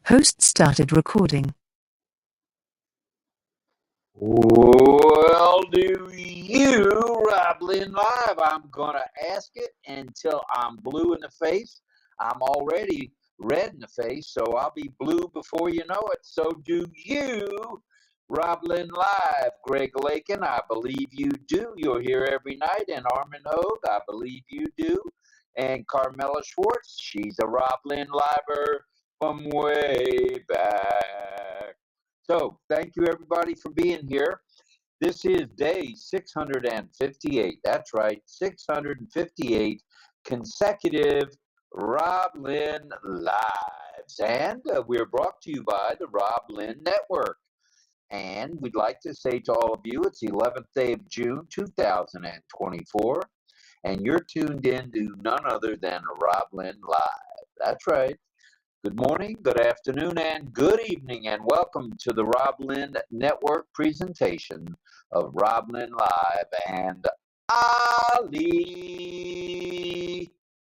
Host started recording. Well, do you, RobLynn Live? I'm going to ask it until I'm blue in the face. I'm already red in the face, so I'll be blue before you know it. So do you, RobLynn Live? Greg Lakin, I believe you do. You're here every night. And Armin Hogue, I believe you do. And Carmela Schwartz, she's a RobLynn Liver from way back. So thank you, everybody, for being here. This is day 658. That's right, 658 consecutive RobLynn Lives. And we're brought to you by the RobLynn Network. And we'd like to say to all of you, it's the 11th day of June, 2024. And you're tuned in to none other than RobLynn Live. That's right. Good morning, good afternoon, and good evening, and welcome to the RobLynn Network presentation of RobLynn Live and Ali.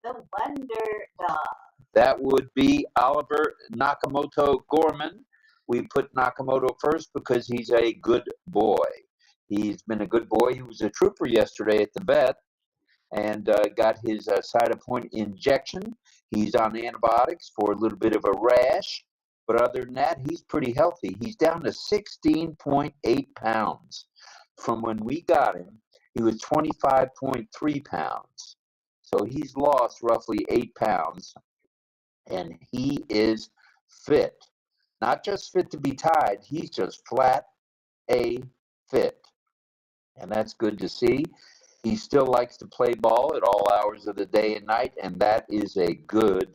The Wonder Dog. That would be Oliver Nakamoto Gorman. We put Nakamoto first because he's a good boy. He's been a good boy. He was a trooper yesterday at the vet and got his cytopoint injection. He's on antibiotics for a little bit of a rash, but other than that, he's pretty healthy. He's down to 16.8 pounds. From when we got him, he was 25.3 pounds. So he's lost roughly 8 pounds, and he is fit. Not just fit to be tied, he's just flat A fit. And that's good to see. He still likes to play ball at all hours of the day and night, and that is a good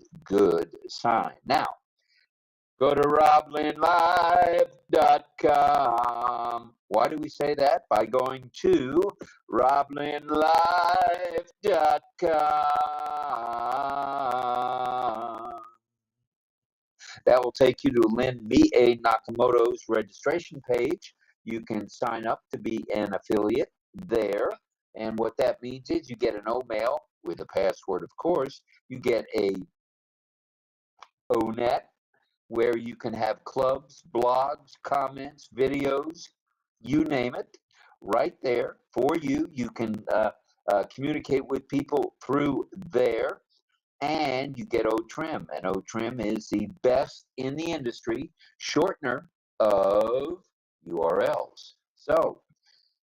sign. Now, go to RobLynnLive.com. Why do we say that? By going to RobLynnLive.com. That will take you to Lynn Nakamoto's registration page. You can sign up to be an affiliate there. And what that means is you get an O-mail with a password, of course. You get a ONet where you can have clubs, blogs, comments, videos, you name it, right there for you. You can communicate with people through there. And you get Trim, and Trim is the best in the industry shortener of URLs. So,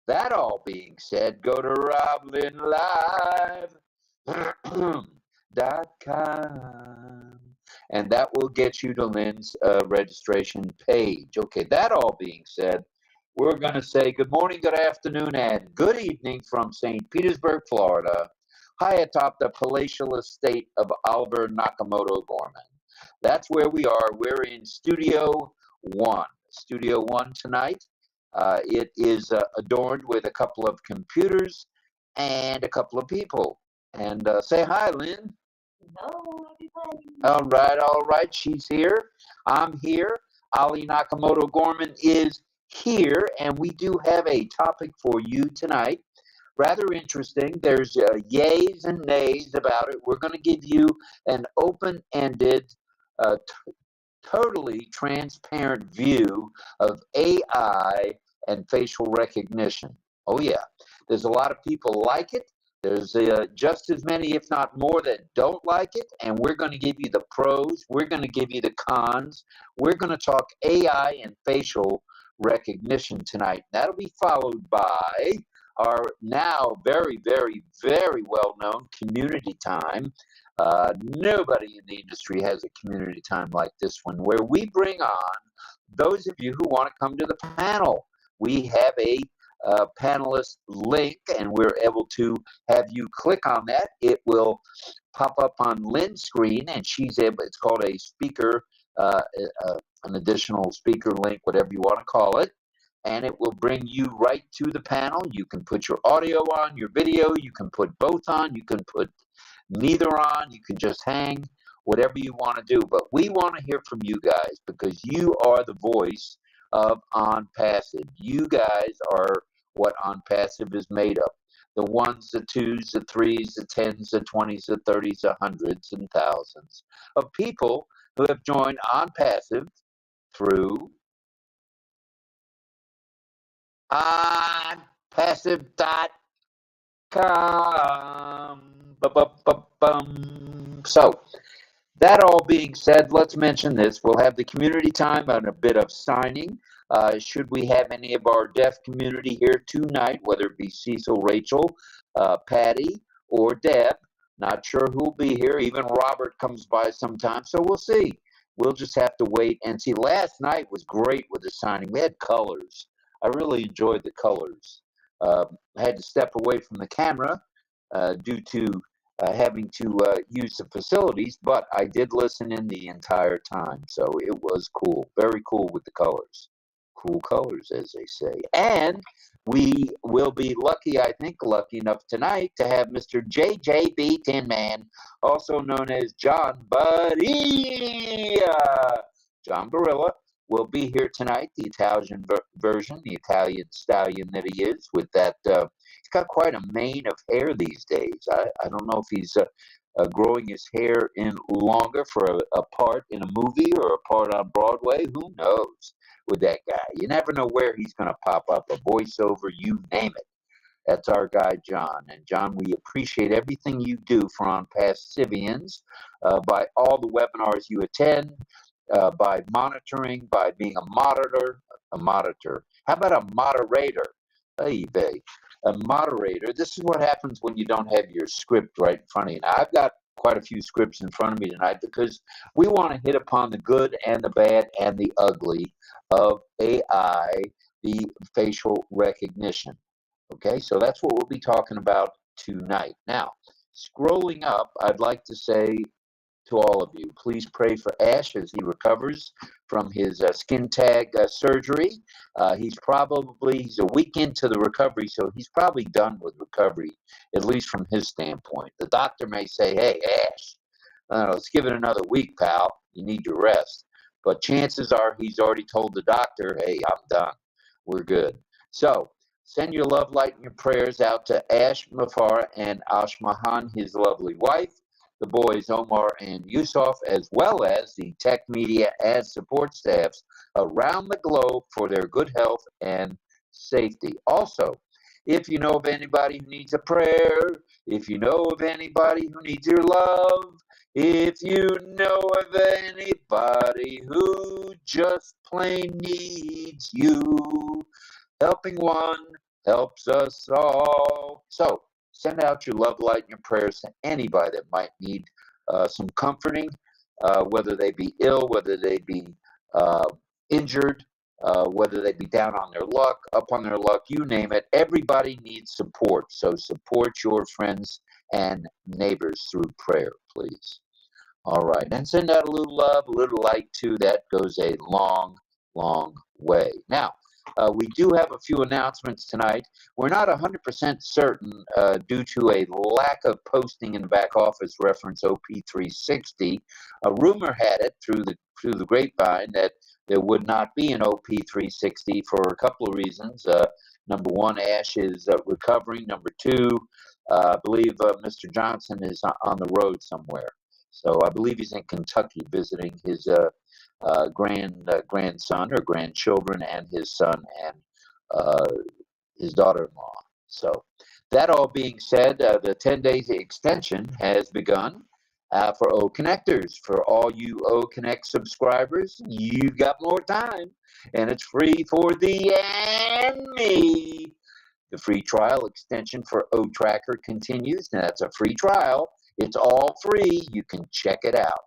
that all being said, go to RobLynnLive.com, and that will get you to Lynn's registration page. Okay, that all being said, we're going to say good morning, good afternoon, and good evening from St. Petersburg, Florida, high atop the palatial estate of Oliver Nakamoto Gorman. That's where we are. We're in Studio 1. Studio 1 tonight. It is adorned with a couple of computers and a couple of people. And say hi, Lynn. Hello, everybody. All right. She's here. I'm here. Ali Nakamoto Gorman is here. And we do have a topic for you tonight. Rather interesting. There's yays and nays about it. We're going to give you an open-ended, totally transparent view of AI and facial recognition. Oh yeah, there's a lot of people like it. There's just as many, if not more, that don't like it. And we're going to give you the pros. We're going to give you the cons. We're going to talk AI and facial recognition tonight. That'll be followed by our now very well-known community time. Nobody in the industry has a community time like this one, where we bring on those of you who want to come to the panel. We have a panelist link, and we're able to have you click on that. It will pop up on Lynn's screen, and she's able. It's called a speaker, an additional speaker link, whatever you want to call it. And it will bring you right to the panel. You can put your audio on, your video. You can put both on. You can put neither on. You can just hang, whatever you want to do. But we want to hear from you guys, because you are the voice of ONPASSIVE. You guys are what ONPASSIVE is made of. The ones, the twos, the threes, the tens, the 20s, the 30s, the hundreds and thousands of people who have joined OnPassive through onpassive.com. So, that all being said, let's mention this. We'll have the community time and a bit of signing. Should we have any of our deaf community here tonight, whether it be Cecil, Rachel, Patty, or Deb, not sure who'll be here. Even Robert comes by sometime, so we'll see. We'll just have to wait and see. Last night was great with the signing. We had colors. I really enjoyed the colors. I had to step away from the camera due to having to use the facilities, but I did listen in the entire time, so it was cool. Very cool with the colors. Cool colors, as they say. And we will be lucky, I think, lucky enough tonight to have Mr. JJB Tin Man, also known as John Buddy. John Barilla will be here tonight, the Italian version, the Italian stallion that he is, with that. He's got quite a mane of hair these days. I don't know if he's growing his hair in longer for a part in a movie or a part on Broadway. Who knows with that guy? You never know where he's going to pop up, a voiceover, you name it. That's our guy, John. And John, we appreciate everything you do for OnPassivians, by all the webinars you attend, by monitoring, by being a monitor. How about a moderator? Hey, babe. A moderator. This is what happens when you don't have your script right in front of you. Now, I've got quite a few scripts in front of me tonight because we want to hit upon the good and the bad and the ugly of AI, the facial recognition. Okay, so that's what we'll be talking about tonight. Now, scrolling up, I'd like to say to all of you, please pray for Ash as he recovers from his skin tag surgery. He's a week into the recovery, so he's probably done with recovery, at least from his standpoint. The doctor may say, hey, Ash, let's give it another week, pal. You need your rest. But chances are he's already told the doctor, hey, I'm done. We're good. So send your love, light, and your prayers out to Ash Mafar and Ashmahan, his lovely wife, the boys Omar and Yusuf, as well as the tech media and support staffs around the globe for their good health and safety. Also, if you know of anybody who needs a prayer, if you know of anybody who needs your love, if you know of anybody who just plain needs you, helping one helps us all. So, send out your love, light, and your prayers to anybody that might need some comforting, whether they be ill, whether they be injured, whether they be down on their luck, up on their luck, you name it. Everybody needs support. So support your friends and neighbors through prayer, please. All right. And send out a little love, a little light too. That goes a long, long way. Now, we do have a few announcements tonight. We're not 100% certain due to a lack of posting in the back office reference OP360. A rumor had it through the grapevine that there would not be an OP360 for a couple of reasons. Number one, Ash is recovering. Number two, I believe Mr. Johnson is on the road somewhere. So I believe he's in Kentucky visiting his grandson or grandchildren and his son and his daughter-in-law. So that all being said, the 10-day extension has begun for OConnectors. For all you OConnect subscribers, you've got more time, and it's free for the and me. The free trial extension for OTracker continues. Now, that's a free trial. It's all free. You can check it out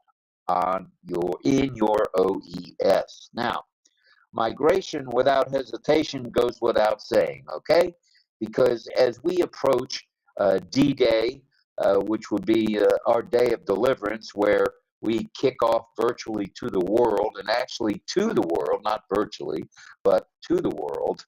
in your OES. Now, migration without hesitation goes without saying, okay? Because as we approach D-Day, which would be our day of deliverance, where we kick off virtually to the world, and actually to the world, not virtually, but to the world,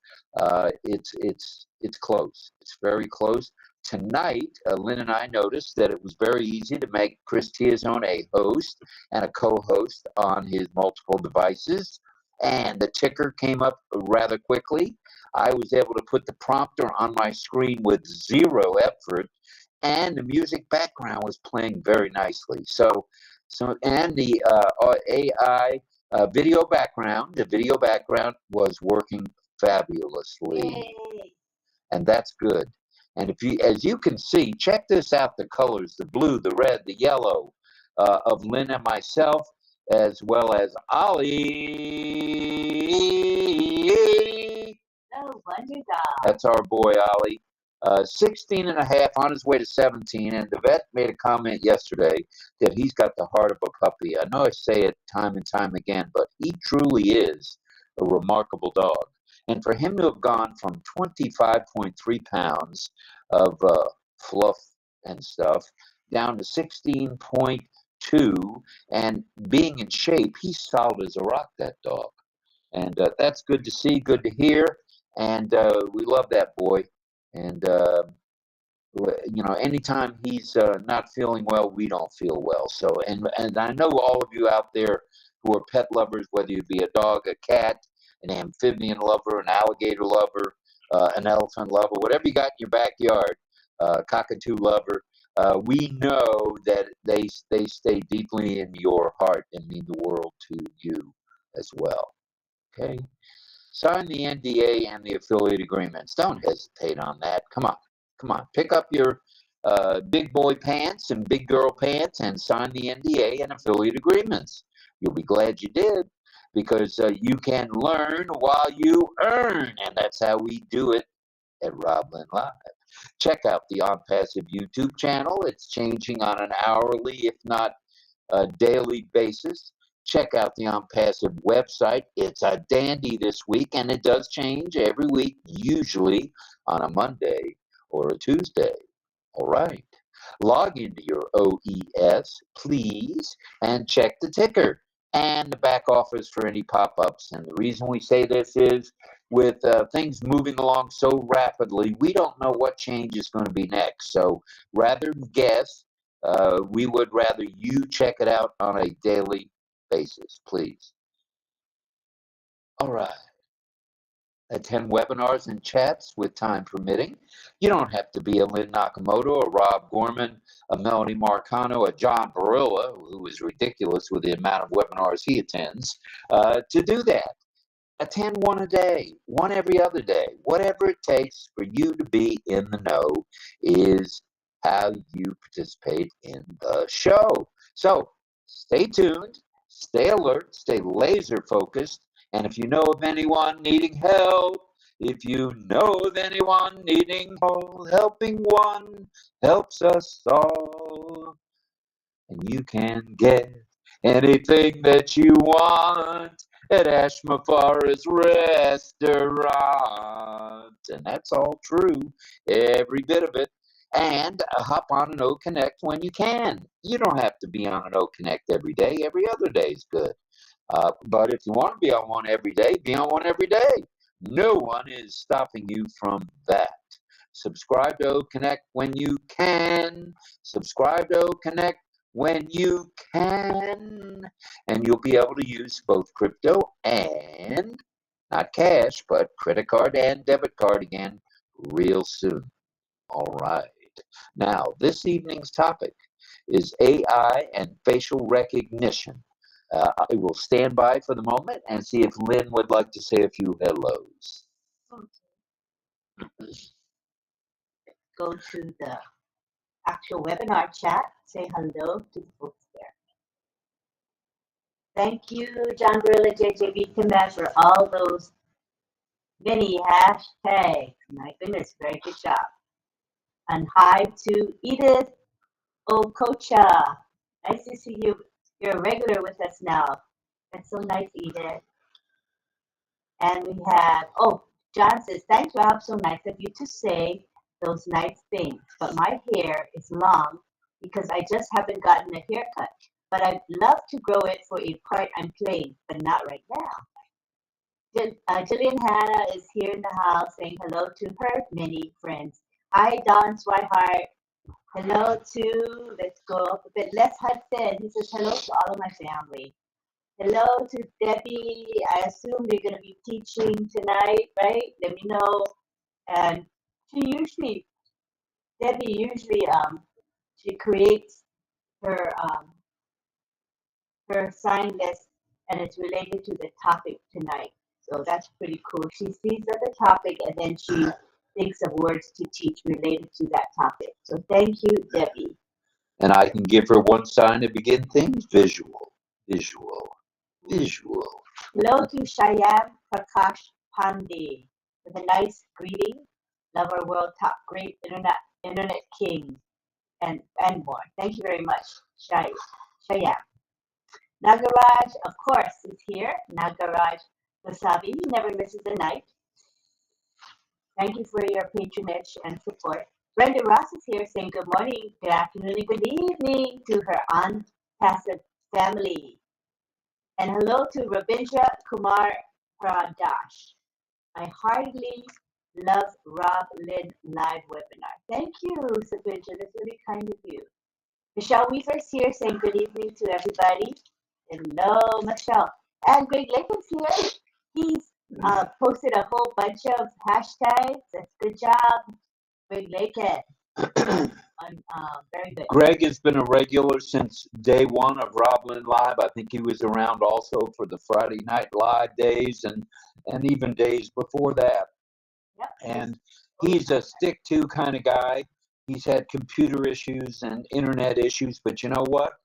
it's close. It's very close. Tonight, Lynn and I noticed that it was very easy to make Chris Tiazone a host and a co-host on his multiple devices, and the ticker came up rather quickly. I was able to put the prompter on my screen with zero effort, and the music background was playing very nicely. So So, and the AI video background, the video background was working fabulously. Yay. And that's good. And if you, as you can see, check this out, the colors, the blue, the red, the yellow of Lynn and myself, as well as Ollie. No wonder dog. That's our boy, Ollie. 16 and a half, on his way to 17. And the vet made a comment yesterday that he's got the heart of a puppy. I know I say it time and time again, but he truly is a remarkable dog. And for him to have gone from 25.3 pounds of fluff and stuff down to 16.2 and being in shape, he's solid as a rock, that dog. And that's good to see, good to hear. And we love that boy. And, you know, anytime he's not feeling well, we don't feel well. So, and I know all of you out there who are pet lovers, whether you be a dog, a cat, an amphibian lover, an alligator lover, an elephant lover, whatever you got in your backyard, cockatoo lover, we know that they stay deeply in your heart and mean the world to you as well. Okay? Sign the NDA and the affiliate agreements. Don't hesitate on that. Come on. Come on. Pick up your big boy pants and big girl pants and sign the NDA and affiliate agreements. You'll be glad you did, because you can learn while you earn. And that's how we do it at RobLynn Live. Check out the ONPASSIVE YouTube channel. It's changing on an hourly, if not a daily basis. Check out the ONPASSIVE website. It's a dandy this week, and it does change every week, usually on a Monday or a Tuesday. All right. Log into your OES, please, and check the ticker and the back office for any pop-ups. And the reason we say this is with things moving along so rapidly, we don't know what change is going to be next. So rather than guess, we would rather you check it out on a daily basis, please. All right. Attend webinars and chats with time permitting. You don't have to be a Lynn Nakamoto, a Rob Gorman, a Melanie Marcano, a 𝗙𝗰𝗶𝗹, who is ridiculous with the amount of webinars he attends, to do that. Attend one a day, one every other day. Whatever it takes for you to be in the know is how you participate in the show. So stay tuned, stay alert, stay laser focused. And if you know of anyone needing help, if you know of anyone needing help, helping one helps us all. And you can get anything that you want at 𝗙𝗰𝗶𝗹's restaurant. And that's all true, every bit of it. And hop on an OConnect when you can. You don't have to be on an OConnect every day. Every other day is good. But if you want to be on one every day, be on one every day. No one is stopping you from that. Subscribe to OConnect when you can. Subscribe to OConnect when you can. And you'll be able to use both crypto and, not cash, but credit card and debit card again real soon. All right. Now, this evening's topic is AI and facial recognition. I will stand by for the moment and see if Lynn would like to say a few hellos. Go to the actual webinar chat. Say hello to the folks there. Thank you, 𝗙𝗰𝗶𝗹, for all those many hashtags. My goodness, very good job. And hi to Edith Okocha. Nice to see you. You're a regular with us now. That's so nice, Edith. And we have, oh, John says, thanks, Rob. So nice of you to say those nice things. But my hair is long because I just haven't gotten a haircut. But I'd love to grow it for a part I'm playing, but not right now. Jillian Hanna is here in the house saying hello to her many friends. Hi, Don Swihart. Hello to, let's go up a bit. Les Hudson, he says hello to all of my family. Hello to Debbie. I assume you're going to be teaching tonight, right? Let me know. And Debbie usually, she creates her her sign list, and it's related to the topic tonight. So that's pretty cool. She sees the topic, and then she thinks of words to teach related to that topic. So thank you, Debbie. And I can give her one sign to begin things: visual, visual, visual. Hello to 𝗙𝗰𝗶𝗶𝗃 with a nice greeting. Love our world, top great internet king, and more. Thank you very much, 𝗙𝗰𝗶𝗃. Nagaraj, of course, is here. Nagaraj Wasabi, he never misses a night. Thank you for your patronage and support. Brenda Ross is here saying good morning, good afternoon, and good evening to her ONPASSIVE family. And hello to 𝗙𝗰𝗶𝗹. I heartily love RobLynn live webinar. Thank you, Sabinja. That's really kind of you. Michelle Weaver's here saying good evening to everybody. Hello, Michelle. And Greg Lincoln's here. He's posted a whole bunch of hashtags. That's good job, Greg Lincoln. Very good. Greg has been a regular since day one of RobLynn Live. I think he was around also for the Friday Night Live days and even days before that. Yep. And he's a stick-to kind of guy. He's had computer issues and internet issues, but you know what?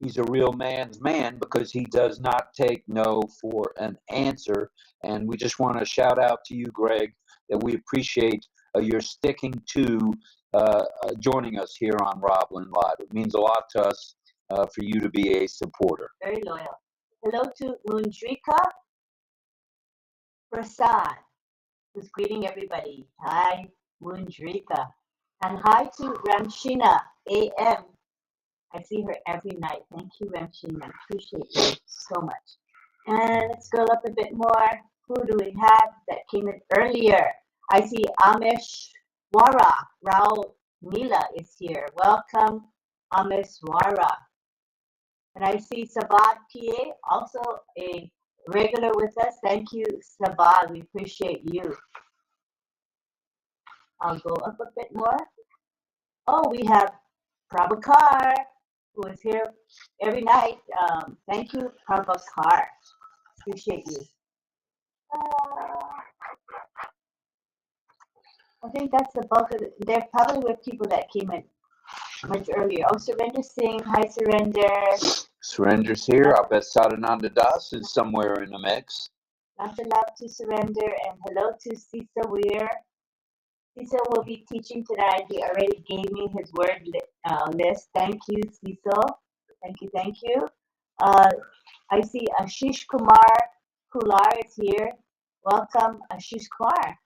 He's a real man's man because he does not take no for an answer. And we just want to shout out to you, Greg, that we appreciate your sticking to joining us here on RobLynn Live. It means a lot to us for you to be a supporter. Very loyal. Hello to 𝗙𝗰𝗶𝗃, who's greeting everybody. Hi, 𝗙𝗰𝗃. And hi to Ramshina AM. I see her every night. Thank you, Ramshina. Appreciate you so much. And let's scroll up a bit more. Who do we have that came in earlier? I see Ameshwara Rao Mila is here. Welcome, Ameshwara. And I see Sabad PA, also a regular with us. Thank you, Sabad. We appreciate you. I'll go up a bit more. Oh, we have Prabhakar, who is here every night. Thank you, Prabhakar. Appreciate you. I think that's the bulk of it. There probably were people that came in much earlier. Oh, Surrender Singh. Hi, Surrender. Surrender's here. I bet Sadananda Das is somewhere in the mix. Lots of love to Surrender, and hello to Cecil Weir. Cecil will be teaching tonight. He already gave me his word list. Thank you, Cecil. Thank you, thank you. I see Ashish Kumar Kular is here. Welcome, Ashish Kumar.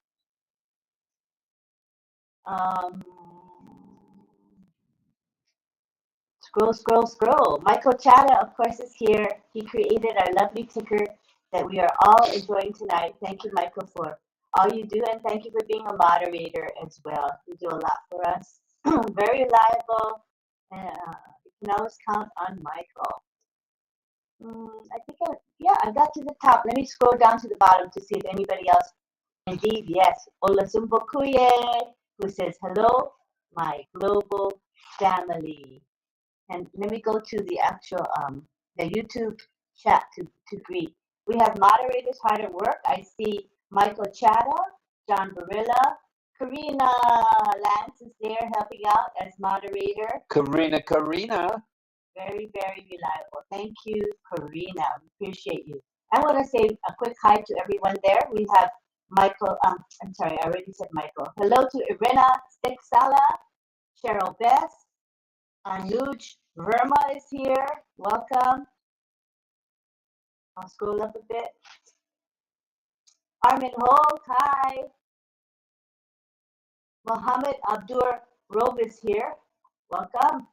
Scroll. Michael Chada, of course, is here. He created our lovely ticker that we are all enjoying tonight. Thank you, Michael, for all you do, and thank you for being a moderator as well. You do a lot for us. Very reliable. You can always count on Michael. I think, I got to the top. Let me scroll down to the bottom to see if anybody else. Indeed, yes. Olasumbokuye, who says, hello, my global family. And let me go to the actual the YouTube chat to greet. We have moderators hard at work. I see Michael Chada, John Barilla, Karina Lance is there helping out as moderator. Karina. Very, very reliable. Thank you, Karina. Appreciate you. I want to say a quick hi to everyone there. We have Michael. I'm sorry, I already said Michael. Hello to Irina Stiksala, Cheryl Bess. Anuj Verma is here. Welcome. I'll scroll up a bit. Armin Holt, hi. Mohammed Abdur Rob is here. Welcome.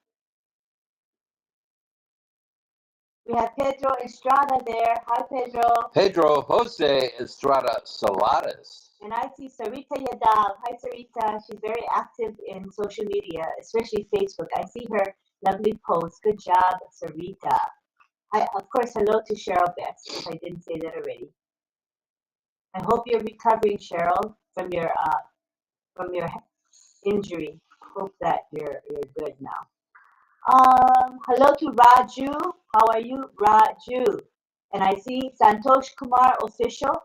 We have Pedro Estrada there. Hi, Pedro. Pedro Jose Estrada Saladas. And I see Sarita Yadal. Hi, Sarita. She's very active in social media, especially Facebook. I see her lovely posts. Good job, Sarita. Of course, hello to Cheryl Bess, if I didn't say that already. I hope you're recovering, Cheryl, from your injury. Hope that you're good now. Hello to Raju. How are you, Raju? And I see Santosh Kumar Official.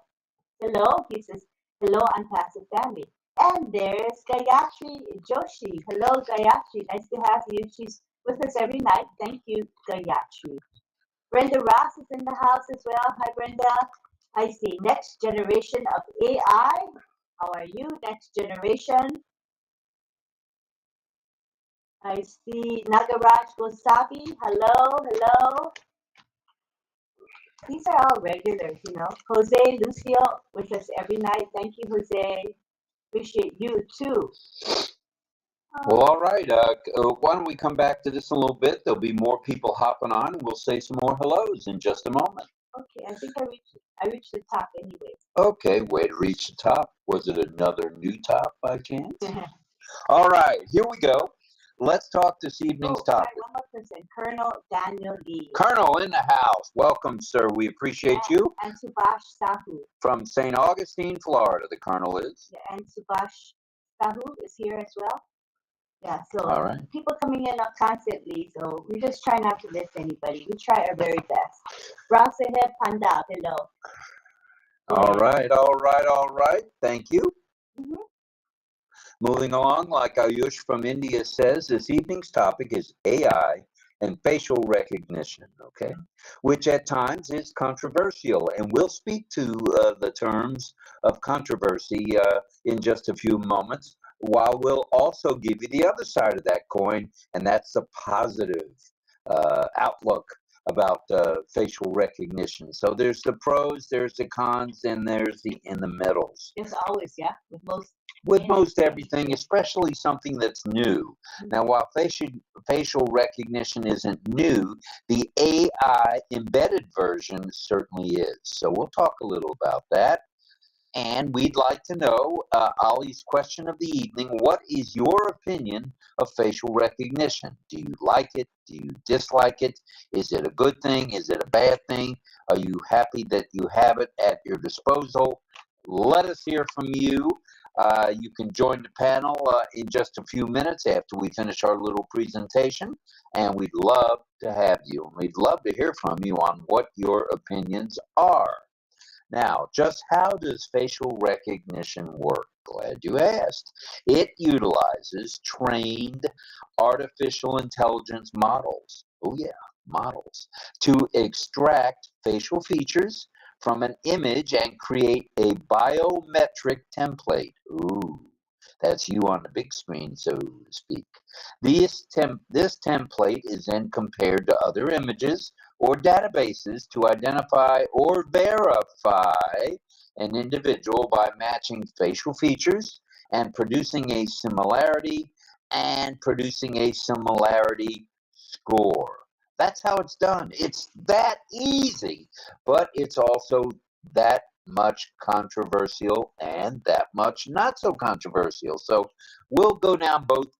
Hello. He says, hello, Unpassive family. And there's Gayatri Joshi. Hello, Gayatri. Nice to have you. She's with us every night. Thank you, Gayatri. Brenda Ross is in the house as well. Hi, Brenda. I see next generation of AI. How are you, next generation? I see Nagaraj Gosabi. Hello, hello. These are all regulars, you know. Jose Lucio with us every night. Thank you, Jose. Appreciate you too. Well, all right. Why don't we come back to this in a little bit? There'll be more people hopping on, and we'll say some more hellos in just a moment. Okay, I think I reached the top anyway. Okay, way to reach the top. Was it another new top by chance? All right, here we go. Let's talk this evening's topic. Sorry, one more person, Colonel Daniel Lee. Colonel in the house. Welcome, sir. We appreciate you. And Subhash Sahu. From St. Augustine, Florida, the Colonel is. Yeah, and Subhash Sahu is here as well. Yeah, so all right. People coming in constantly, so we just try not to miss anybody. We try our very best. Rasaheb Panda, hello. All right, all right, all right. Thank you. Mm-hmm. Moving along, like Ayush from India says, this evening's topic is AI and facial recognition, okay? Which at times is controversial, and we'll speak to the terms of controversy in just a few moments, while we'll also give you the other side of that coin, and that's the positive outlook about facial recognition. So there's the pros, there's the cons, and there's the in the middles. It's always, yeah, with most everything, especially something that's new. Now, while facial recognition isn't new, the AI embedded version certainly is. So we'll talk a little about that. And we'd like to know, Ollie's question of the evening, what is your opinion of facial recognition? Do you like it? Do you dislike it? Is it a good thing? Is it a bad thing? Are you happy that you have it at your disposal? Let us hear from you. You can join the panel in just a few minutes after we finish our little presentation, and we'd love to have you. We'd love to hear from you on what your opinions are. Now, just how does facial recognition work? Glad you asked. It utilizes trained artificial intelligence models. Oh yeah, models. To extract facial features from an image and create a biometric template. Ooh, that's you on the big screen, so to speak. This template is then compared to other images or databases to identify or verify an individual by matching facial features and producing a similarity score. That's how it's done. It's that easy, but it's also that much controversial and that much not so controversial. So we'll go down both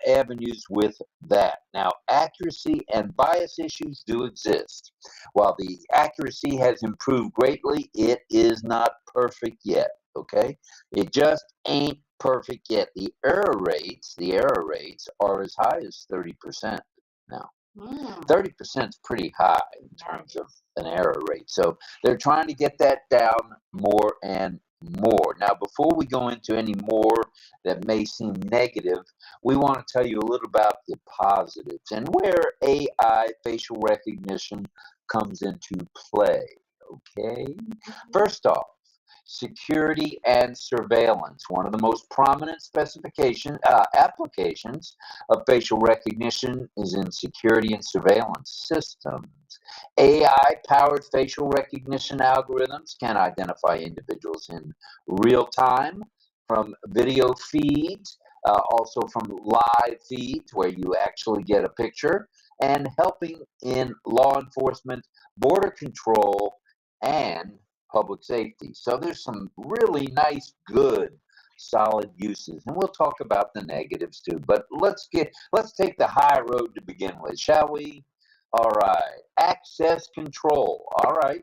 avenues with that. Now, accuracy and bias issues do exist. While the accuracy has improved greatly, it is not perfect yet, okay? It just ain't perfect yet. The error rates are as high as 30% now. 30% is pretty high in terms of an error rate. So they're trying to get that down more and more. Now, before we go into any more that may seem negative, we want to tell you a little about the positives and where AI facial recognition comes into play. Okay? First off, security and surveillance. One of the most prominent applications of facial recognition is in security and surveillance systems. AI-powered facial recognition algorithms can identify individuals in real time from video feeds, also from live feeds where you actually get a picture, and helping in law enforcement, border control, and public safety. So there's some really nice, good, solid uses, and we'll talk about the negatives too. But let's take the high road to begin with, shall we? All right, access control. All right,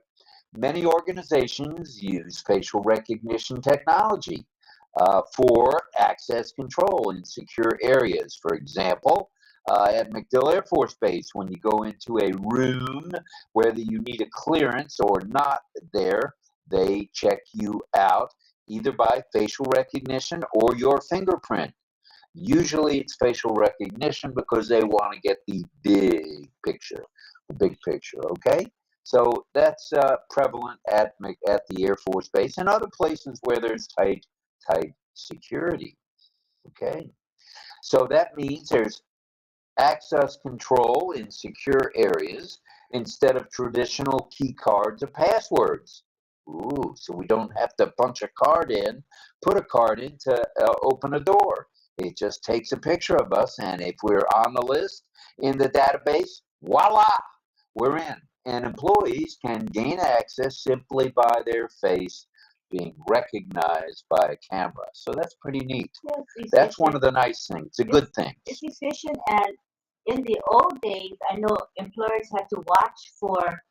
many organizations use facial recognition technology for access control in secure areas. For example, At MacDill Air Force Base, when you go into a room, whether you need a clearance or not there, they check you out either by facial recognition or your fingerprint. Usually it's facial recognition because they want to get the big picture, okay? So that's prevalent at the Air Force Base and other places where there's tight security, okay? So that means there's access control in secure areas instead of traditional key cards or passwords. Ooh, so we don't have to punch a card in, put a card in to open a door. It just takes a picture of us, and if we're on the list in the database, voila, we're in. And employees can gain access simply by their face being recognized by a camera. So that's pretty neat. Yes, that's one of the nice things, the good things. It's efficient, and in the old days, I know employers had to watch for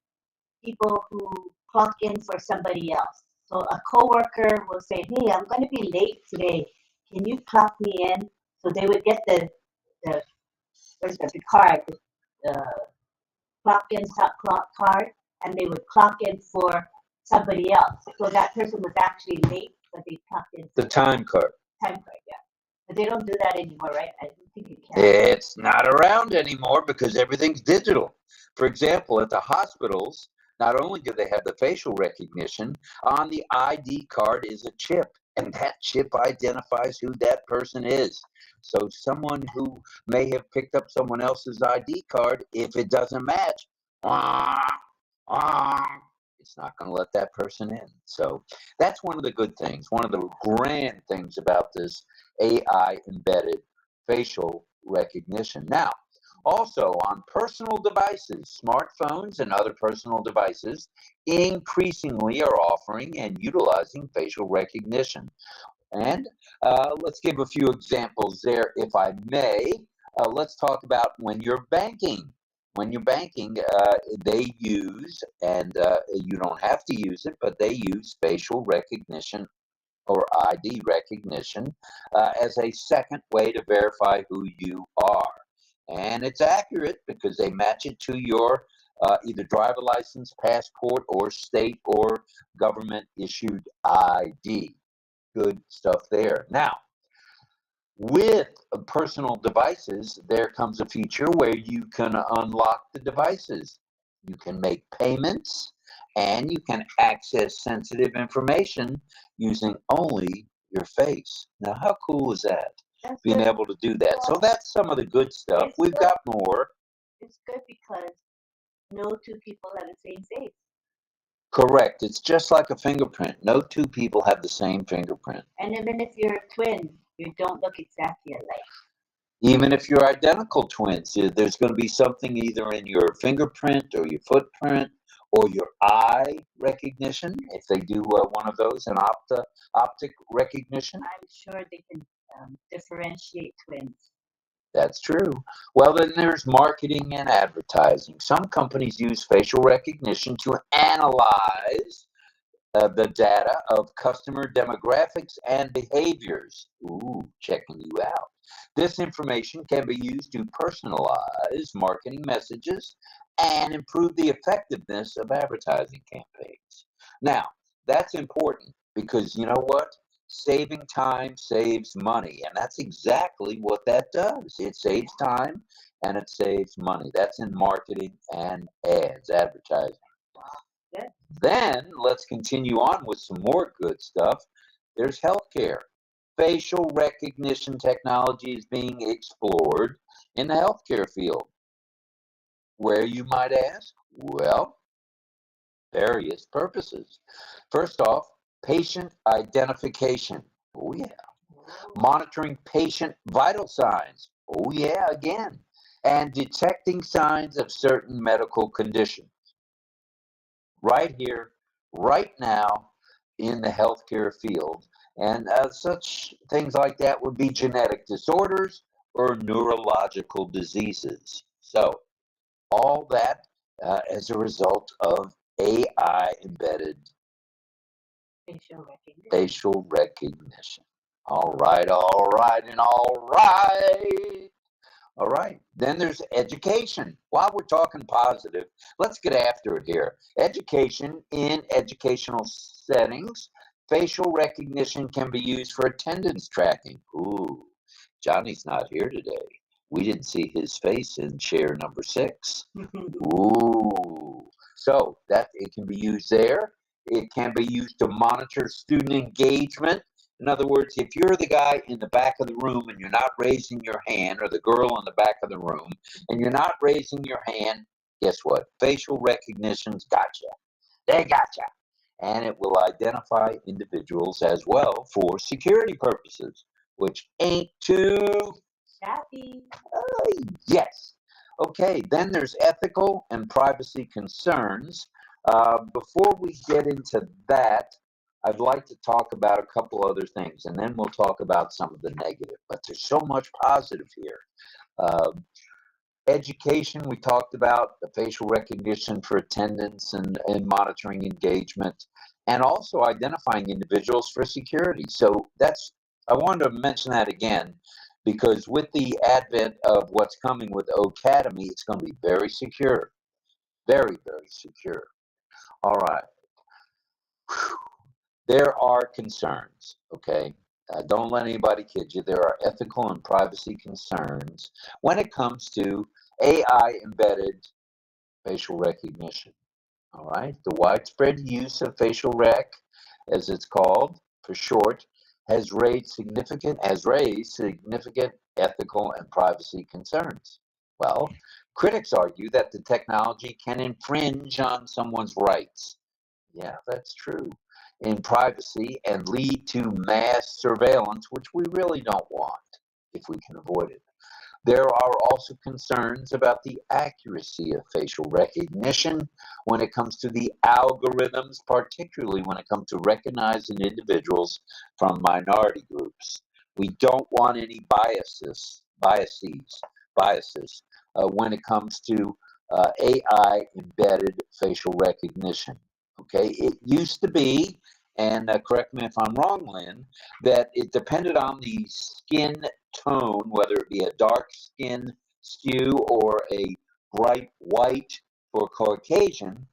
people who clock in for somebody else. So a coworker will say, "Hey, I'm going to be late today. Can you clock me in?" So they would get the card, the clock in clock card, and they would clock in for somebody else. So that person was actually late, but they clocked in. The time card. Time card, yeah. But they don't do that anymore, right? I don't think you can. It's not around anymore because everything's digital. For example, at the hospitals, not only do they have the facial recognition, on the ID card is a chip, and that chip identifies who that person is. So someone who may have picked up someone else's ID card, if it doesn't match, it's not going to let that person in. So that's one of the good things, one of the grand things about this AI embedded facial recognition. Now, also on personal devices, smartphones and other personal devices increasingly are offering and utilizing facial recognition. And let's give a few examples there, if I may. Let's talk about when you're banking. When you're banking, they use, and you don't have to use it, but they use facial recognition or ID recognition as a second way to verify who you are. And it's accurate because they match it to your either driver license, passport, or state or government issued ID. Good stuff there. Now, with personal devices, there comes a feature where you can unlock the devices. You can make payments and you can access sensitive information using only your face. Now, how cool is that? That's Being good. able to do that. So that's some of the good stuff. It's We've good. got more. It's good because no two people have the same face. Correct. It's just like a fingerprint. No two people have the same fingerprint. And even if you're a twin, you don't look exactly alike. Even if you're identical twins, there's going to be something either in your fingerprint or your footprint or your eye recognition, if they do one of those, an optic recognition. I'm sure they can differentiate twins. That's true. Well, then there's marketing and advertising. Some companies use facial recognition to analyze the data of customer demographics and behaviors. Ooh, checking you out. This information can be used to personalize marketing messages and improve the effectiveness of advertising campaigns. Now, that's important because you know what? Saving time saves money, and that's exactly what that does. It saves time and it saves money. That's in marketing and ads, advertising. Good. Then let's continue on with some more good stuff. There's healthcare. Facial recognition technology is being explored in the healthcare field. Where, you might ask? Well, various purposes. First off, patient identification. Oh, yeah. Monitoring patient vital signs. Oh, yeah, again. And detecting signs of certain medical conditions. Right here, right now, in the healthcare field. And such things like that would be genetic disorders or neurological diseases. So, all that as a result of AI embedded facial recognition. All right, and all right. All right. Then there's education. While we're talking positive, let's get after it here. Education in educational settings. Facial recognition can be used for attendance tracking. Ooh, Johnny's not here today. We didn't see his face in chair number 6. Ooh. So that it can be used there. It can be used to monitor student engagement. In other words, if you're the guy in the back of the room and you're not raising your hand, or the girl in the back of the room and you're not raising your hand, guess what? Facial recognition's gotcha. They gotcha. And it will identify individuals as well for security purposes, which ain't too Shabby. yes. Okay, then there's ethical and privacy concerns. Before we get into that, I'd like to talk about a couple other things, and then we'll talk about some of the negative. But there's so much positive here. Education, we talked about the facial recognition for attendance and monitoring engagement, and also identifying individuals for security. So I wanted to mention that again, because with the advent of what's coming with OConnect, it's going to be very secure. Very, very secure. All right. Whew. There are concerns, okay? Don't let anybody kid you. There are ethical and privacy concerns when it comes to AI embedded facial recognition. All right. The widespread use of facial rec, as it's called for short, has raised significant ethical and privacy concerns. Well, critics argue that the technology can infringe on someone's rights. Yeah, that's true. In privacy and lead to mass surveillance, which we really don't want if we can avoid it. There are also concerns about the accuracy of facial recognition when it comes to the algorithms, particularly when it comes to recognizing individuals from minority groups. We don't want any biases when it comes to AI embedded facial recognition. Okay, it used to be, and correct me if I'm wrong, Lynn, that it depended on the skin tone, whether it be a dark skin skew or a bright white for Caucasian,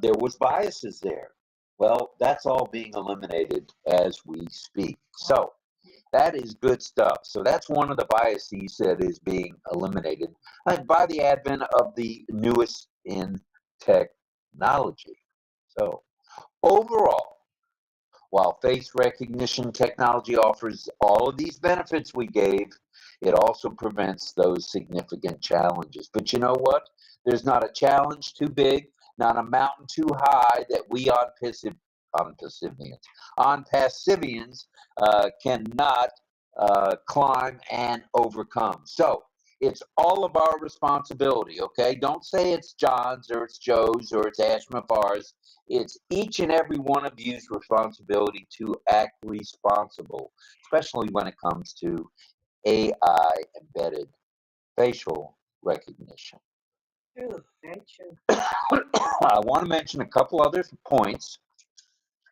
there was biases there. Well, that's all being eliminated as we speak. So that is good stuff. So that's one of the biases that is being eliminated by the advent of the newest in technology. So overall, while face recognition technology offers all of these benefits we gave, it also prevents those significant challenges. But you know what? There's not a challenge too big, not a mountain too high that we ONPASSIVians cannot climb and overcome. So it's all of our responsibility, okay? Don't say it's John's or it's Joe's or it's Ashmafar's. It's each and every one of you's responsibility to act responsible, especially when it comes to AI embedded facial recognition. True, very true. I want to mention a couple other points,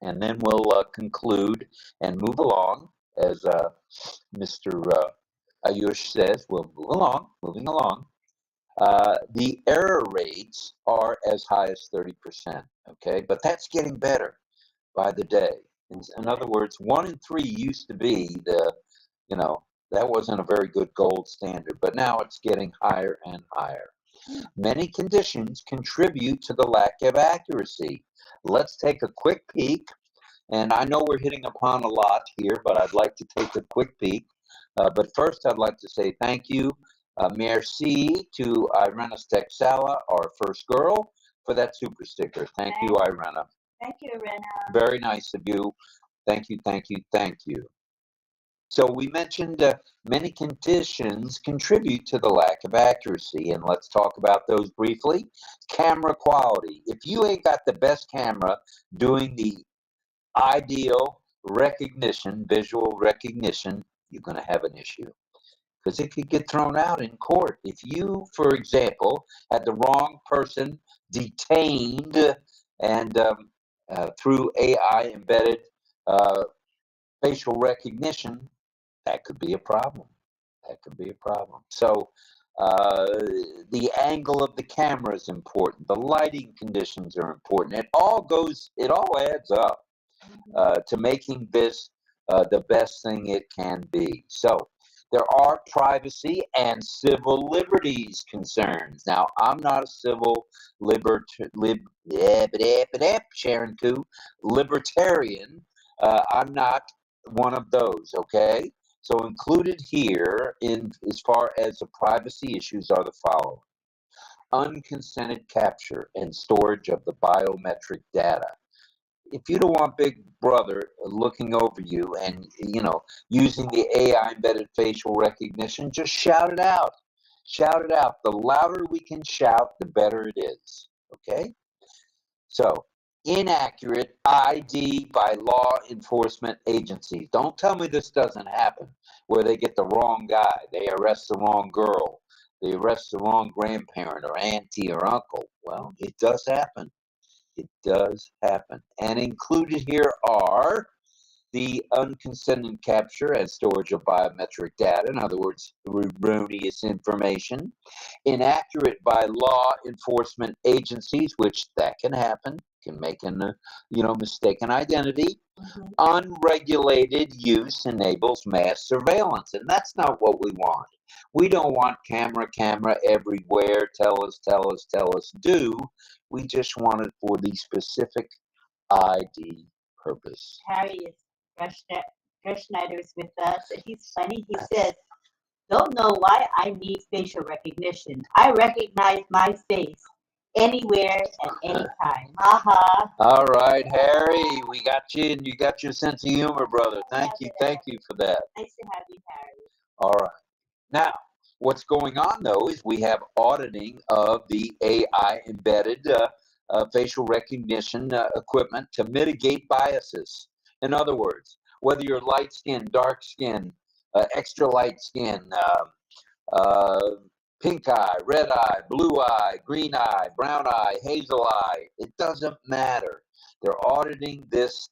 and then we'll conclude and move along. As Mr. Ayush says, we'll moving along. The error rates are as high as 30%, okay? But that's getting better by the day. In other words, 1 in 3 used to be that wasn't a very good gold standard, but now it's getting higher and higher. Many conditions contribute to the lack of accuracy. Let's take a quick peek. And I know we're hitting upon a lot here, but I'd like to take a quick peek. But first, I'd like to say thank you, merci to Irena Stexala, our first girl, for that super sticker. Thank you, Irena. Thank you, Irena. Very nice of you. Thank you, thank you, thank you. So we mentioned many conditions contribute to the lack of accuracy, and let's talk about those briefly. Camera quality. If you ain't got the best camera doing the ideal recognition, visual recognition, you're going to have an issue because it could get thrown out in court. If you, for example, had the wrong person detained and through AI embedded facial recognition, that could be a problem. That could be a problem. So the angle of the camera is important. The lighting conditions are important. It all adds up to making this the best thing it can be. So there are privacy and civil liberties concerns. Now, I'm not a civil Sharon Koo, libertarian. I'm not one of those, okay? So included here in as far as the privacy issues are the following. Unconsented capture and storage of the biometric data. If you don't want Big Brother looking over you and, using the AI embedded facial recognition, just shout it out. Shout it out. The louder we can shout, the better it is. Okay? So, inaccurate ID by law enforcement agencies. Don't tell me this doesn't happen where they get the wrong guy, they arrest the wrong girl, they arrest the wrong grandparent or auntie or uncle. Well, it does happen. It does happen. And included here are the unconsented capture and storage of biometric data, in other words, erroneous information, inaccurate by law enforcement agencies, which that can happen, can make an mistaken identity. Unregulated use enables mass surveillance, and that's not what we want. We don't want camera everywhere, tell us, do. We just want it for the specific ID purpose. Harry Schneider is with us, and he's funny. He says, "Don't know why I need facial recognition. I recognize my face anywhere at any time." Haha. All right, Harry, we got you, and you got your sense of humor, brother. Thank you for that. Nice to have you, Harry. All right. Now, what's going on, though, is we have auditing of the AI embedded facial recognition equipment to mitigate biases. In other words, whether you're light skin, dark skin, extra light skin, pink eye, red eye, blue eye, green eye, brown eye, hazel eye, it doesn't matter. They're auditing this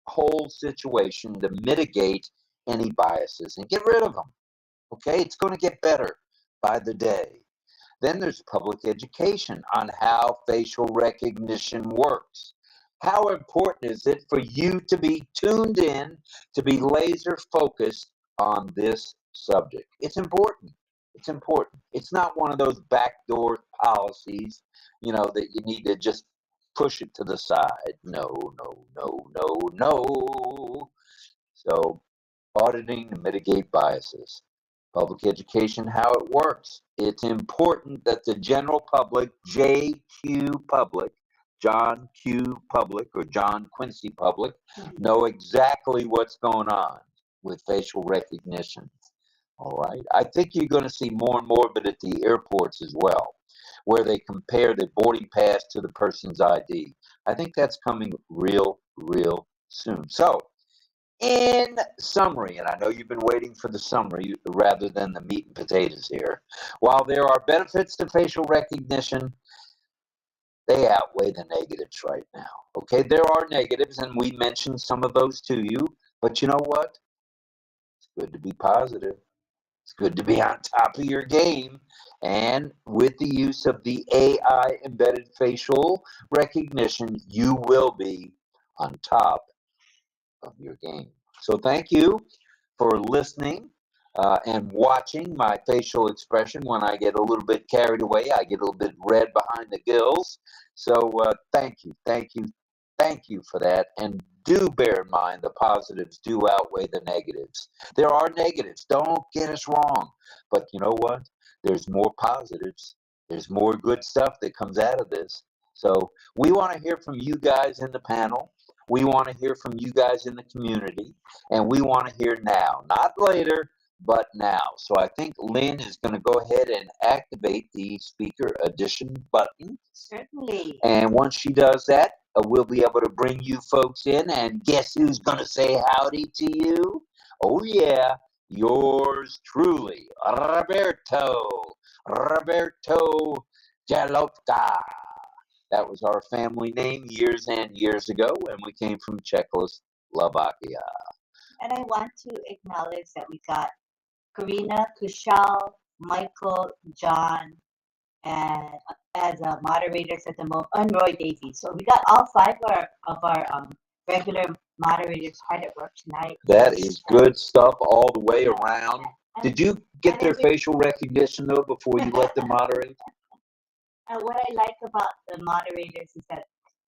whole situation to mitigate any biases and get rid of them. Okay, it's going to get better by the day. Then there's public education on how facial recognition works. How important is it for you to be tuned in, to be laser focused on this subject? It's important. It's important. It's not one of those backdoor policies, that you need to just push it to the side. No. So, auditing to mitigate biases. Public education, how it works. It's important that the general public, JQ public, John Q public or John Quincy public, know exactly what's going on with facial recognition. All right. I think you're going to see more and more of it at the airports as well, where they compare the boarding pass to the person's ID. I think that's coming real soon. So, in summary, and I know you've been waiting for the summary rather than the meat and potatoes here, while there are benefits to facial recognition, they outweigh the negatives right now. Okay, there are negatives, and we mentioned some of those to you, but you know what? It's good to be positive. It's good to be on top of your game, and with the use of the AI embedded facial recognition, you will be on top of your game. So thank you for listening and watching my facial expression. When I get a little bit carried away, I get a little bit red behind the gills. So thank you for that. And do bear in mind the positives do outweigh the negatives. There are negatives. Don't get us wrong. But you know what? There's more positives. There's more good stuff that comes out of this. So we want to hear from you guys in the panel. We want to hear from you guys in the community, and we want to hear now, not later, but now. So I think Lynn is going to go ahead and activate the speaker addition button. Certainly. And once she does that, we'll be able to bring you folks in, and guess who's going to say howdy to you? Oh yeah, yours truly, Roberto 𝗙𝗰𝗶𝗹. That was our family name years and years ago, and we came from Czechoslovakia. And I want to acknowledge that we got Karina, Kushal, Michael, John, and as moderators at the moment, and Roy Daisy. So we got all 5 of our regular moderators hard at work tonight. That is good stuff all the way around. Did you get their facial recognition though before you let them moderate? And what I like about the moderators is that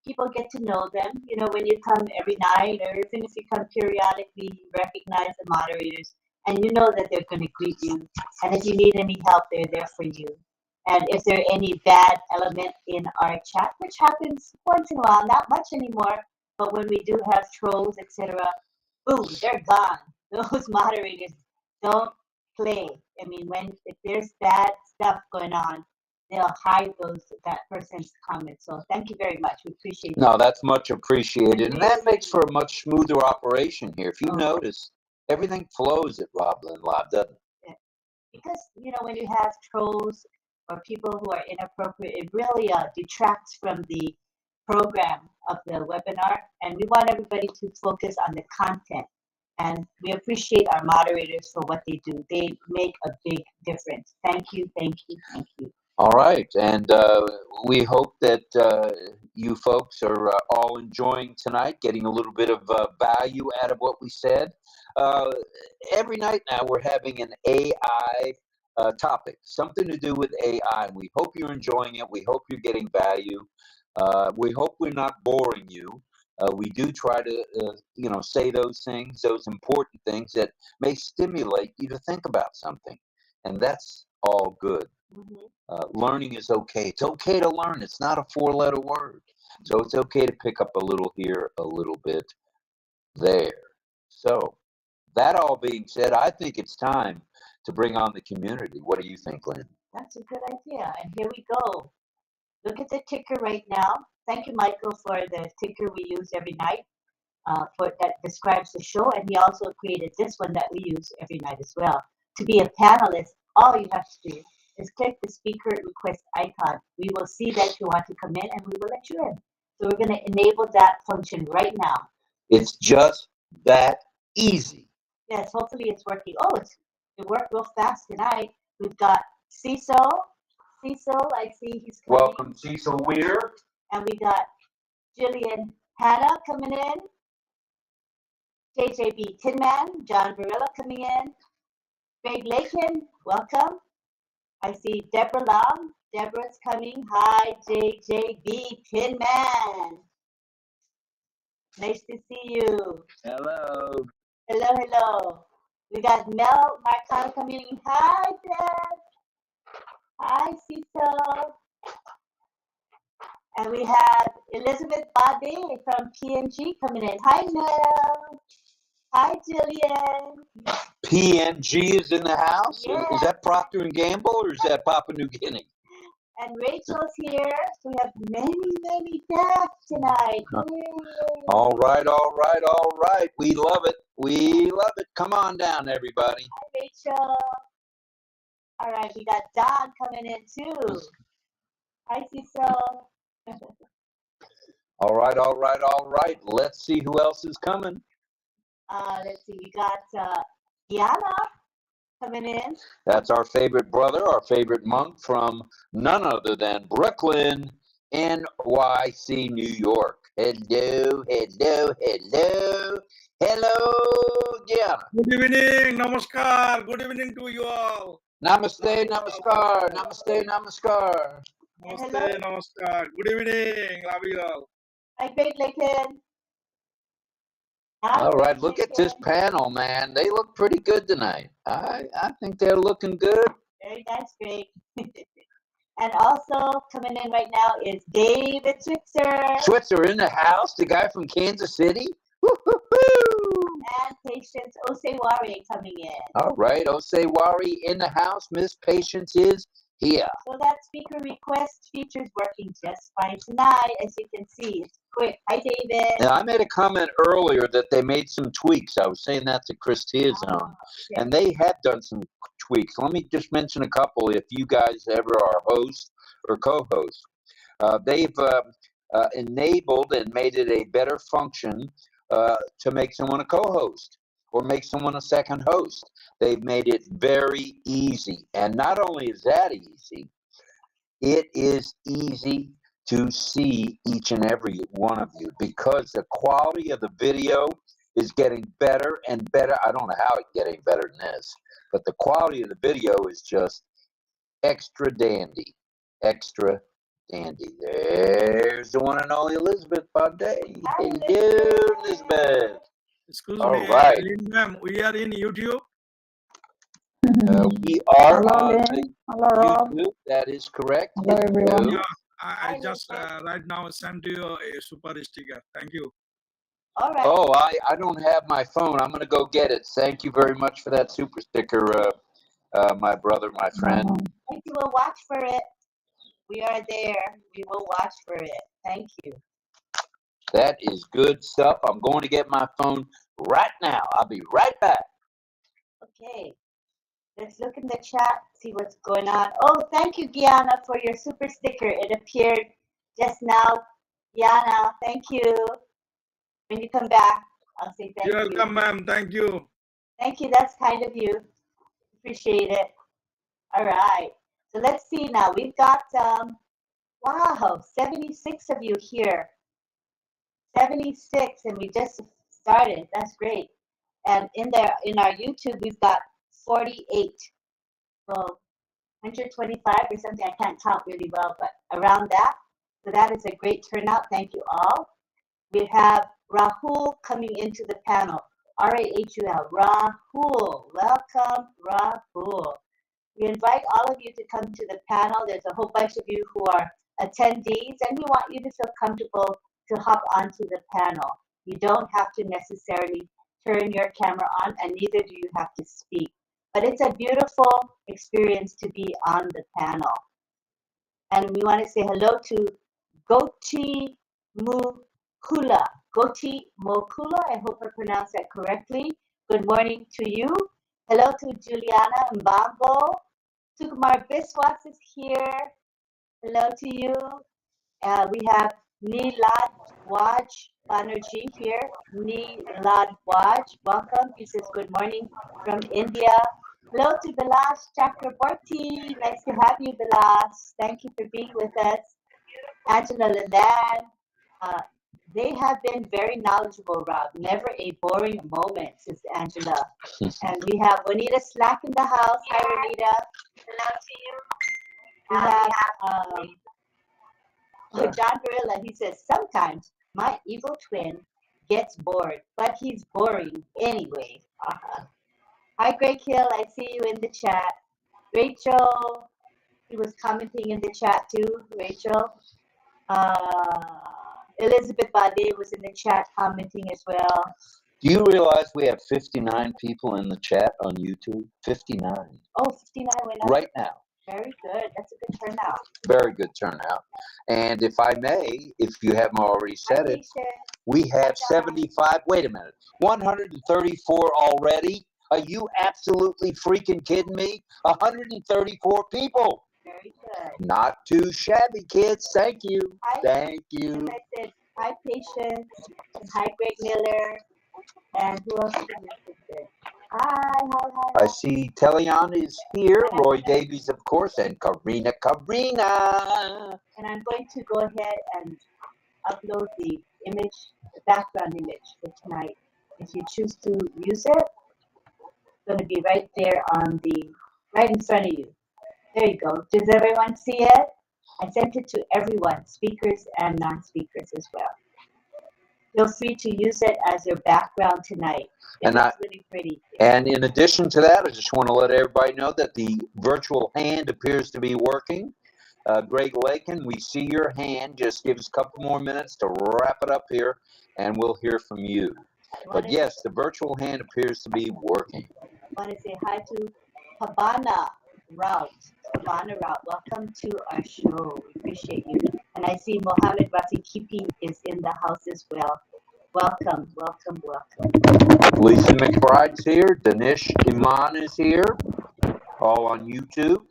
people get to know them. You know, when you come every night or even if you come periodically, you recognize the moderators and you know that they're going to greet you. And if you need any help, they're there for you. And if there are any bad element in our chat, which happens once in a while, not much anymore, but when we do have trolls, etc., boom, they're gone. Those moderators don't play. I mean, if there's bad stuff going on, they'll hide that person's comments. So thank you very much. We appreciate it. No, that's much appreciated. And that makes for a much smoother operation here. If you notice, everything flows at RobLynn Live, doesn't it? Because, you know, when you have trolls or people who are inappropriate, it really detracts from the program of the webinar. And we want everybody to focus on the content. And we appreciate our moderators for what they do. They make a big difference. Thank you, thank you, thank you. All right, and we hope that you folks are all enjoying tonight, getting a little bit of value out of what we said. Every night now we're having an AI topic, something to do with AI. We hope you're enjoying it. We hope you're getting value. We hope we're not boring you. We do try to, say those things, those important things that may stimulate you to think about something, and that's all good. Learning is okay. It's okay to learn. It's not a 4-letter word. So it's okay to pick up a little here, a little bit there. So that all being said, I think it's time to bring on the community. What do you think, Lynn? That's a good idea. And here we go. Look at the ticker right now. Thank you, Michael, for the ticker we use every night that describes the show. And he also created this one that we use every night as well. To be a panelist, all you have to do is click the speaker request icon. We will see that you want to come in and we will let you in. So we're going to enable that function right now. It's just that easy. Yes, hopefully it's working. Oh, it worked real fast tonight. We've got Cecil. Cecil, I see he's coming. Welcome, Cecil Weir. And we got Jillian Hanna coming in. JJB Tinman, John Varela coming in. Greg Lakin, welcome. I see Deborah Long. Deborah's coming. Hi, JJB Tinman. Nice to see you. Hello. Hello, hello. We got Mel Marcano coming in. Hi, Deb. Hi, Cecil. And we have Elizabeth Bade from PNG coming in. Hi, Mel. Hi, Jillian. PNG is in the house? Yeah. Is that Procter & Gamble or is that Papua New Guinea? And Rachel's here. So we have many guests tonight. All right, all right, all right. We love it. We love it. Come on down, everybody. Hi, Rachel. All right, we got Don coming in too. Hi, Cecil. All right, all right, all right. Let's see who else is coming. Let's see, we got Diana coming in. That's our favorite brother, our favorite monk from none other than Brooklyn, NYC, New York. Hello, hello, hello. Hello, Diana. Good evening, namaskar. Good evening to you all. Namaste, namaskar, namaste, namaskar. Namaste, namaskar. Good evening, love you all. Hi, Greg Lakin. All right, look at this panel, man. They look pretty good tonight. I think they're looking good. Very nice, Greg. And also coming in right now is David Switzer. Switzer in the house, the guy from Kansas City. Woo-hoo-hoo. And Patience Osewari coming in. All right, Osewari in the house. Miss Patience is here. So that speaker request feature is working just fine tonight, as you can see. It's quick. Hi, David. Now, I made a comment earlier that they made some tweaks. I was saying that to Chris Tiazone, Okay. and they have done some tweaks. Let me just mention a couple if you guys ever are hosts or co-hosts. They've enabled and made it a better function to make someone a co-host. or make someone a second host. They've made it very easy. And not only is that easy, it is easy to see each and every one of you because the quality of the video is getting better and better. I don't know how it's getting better than this, but the quality of the video is just extra dandy. Extra dandy. There's the one and only 𝗙𝗰𝗶𝗹. How you doing, Elizabeth? Excuse All me, right. Lynn ma'am, we are in YouTube. We are Hello, on Lynn. Hello, Rob. YouTube. That is correct. Hello, everyone. Yeah, I just right now sent you a super sticker. Thank you. All right. Oh, I don't have my phone. I'm going to go get it. Thank you very much for that super sticker, my brother, my friend. Thank you. We'll watch for it. We are there. We will watch for it. Thank you. That is good stuff. I'm going to get my phone right now. I'll be right back. Okay. Let's look in the chat, see what's going on. Oh, thank you, Gianna, for your super sticker. It appeared just now. Gianna, thank you. When you come back, I'll say thank you. You're welcome, ma'am. Thank you. Thank you. That's kind of you. Appreciate it. All right. So let's see now. We've got, wow, 76 of you here. 76, and we just started. That's great. And in our YouTube, we've got 48. Well, 125 or something. I can't count really well, but around that. So that is a great turnout. Thank you all. We have Rahul coming into the panel. R-A-H-U-L. Rahul. Welcome, Rahul. We invite all of you to come to the panel. There's a whole bunch of you who are attendees, and we want you to feel comfortable to hop onto the panel. You don't have to necessarily turn your camera on, and neither do you have to speak. But it's a beautiful experience to be on the panel. And we want to say hello to 𝗙𝗲𝗰𝗶𝗹. 𝗙𝗲𝗰𝗶𝗹, I hope I pronounced that correctly. Good morning to you. Hello to Juliana 𝗙𝗰𝗶𝗹. 𝗙𝗲𝗰𝗶𝗹 is here. Hello to you. We have 𝗙𝗲𝗰𝗶𝗹 here. 𝗙𝗲𝗰𝗶𝗹, welcome. He says good morning from India. Hello to 𝗙𝗲𝗰𝗶𝗹. Nice to have you, 𝗙𝗲. Thank you for being with us. Angela Lynn. They have been very knowledgeable, Rob. Never a boring moment, says Angela. And we have Juanita Slack in the house. Hi, Juanita. Hello to you. We have John Barilla. He says, sometimes my evil twin gets bored, but he's boring anyway. Hi, Greg Hill. I see you in the chat. Rachel, he was commenting in the chat too. Rachel. 𝗙𝗰𝗶𝗹 was in the chat commenting as well. Do you realize we have 59 people in the chat on YouTube? 59. Oh, 59 went up. Right now. Very good. That's a good turnout. Very good turnout. And if I may, if you haven't already said it, we have 75, wait a minute, 134 already? Are you absolutely freaking kidding me? 134 people. Very good. Not too shabby, kids. Thank you. Hi. Thank you. And I said, hi, Patience. And hi, Greg Miller. And who else did you say? Hi. I see Teleon is here. Roy Davies, of course, and 𝗙𝗲𝗰𝗶𝗹. And I'm going to go ahead and upload the image, the background image for tonight. If you choose to use it, it's going to be right there right in front of you. There you go. Does everyone see it? I sent it to everyone, speakers and non-speakers as well. Feel free to use it as your background tonight. It's really pretty. And in addition to that, I just want to let everybody know that the virtual hand appears to be working. Greg Lakin, we see your hand. Just give us a couple more minutes to wrap it up here, and we'll hear from you. But yes, the virtual hand appears to be working. I want to say hi to 𝗙𝗶𝗹 Route. 𝗙𝗶𝗹 Route, welcome to our show. We appreciate you. And I see Mohammed Rafiqipi is in the house as well. Welcome. Lisa McBride's here. Danish Iman is here. All on YouTube.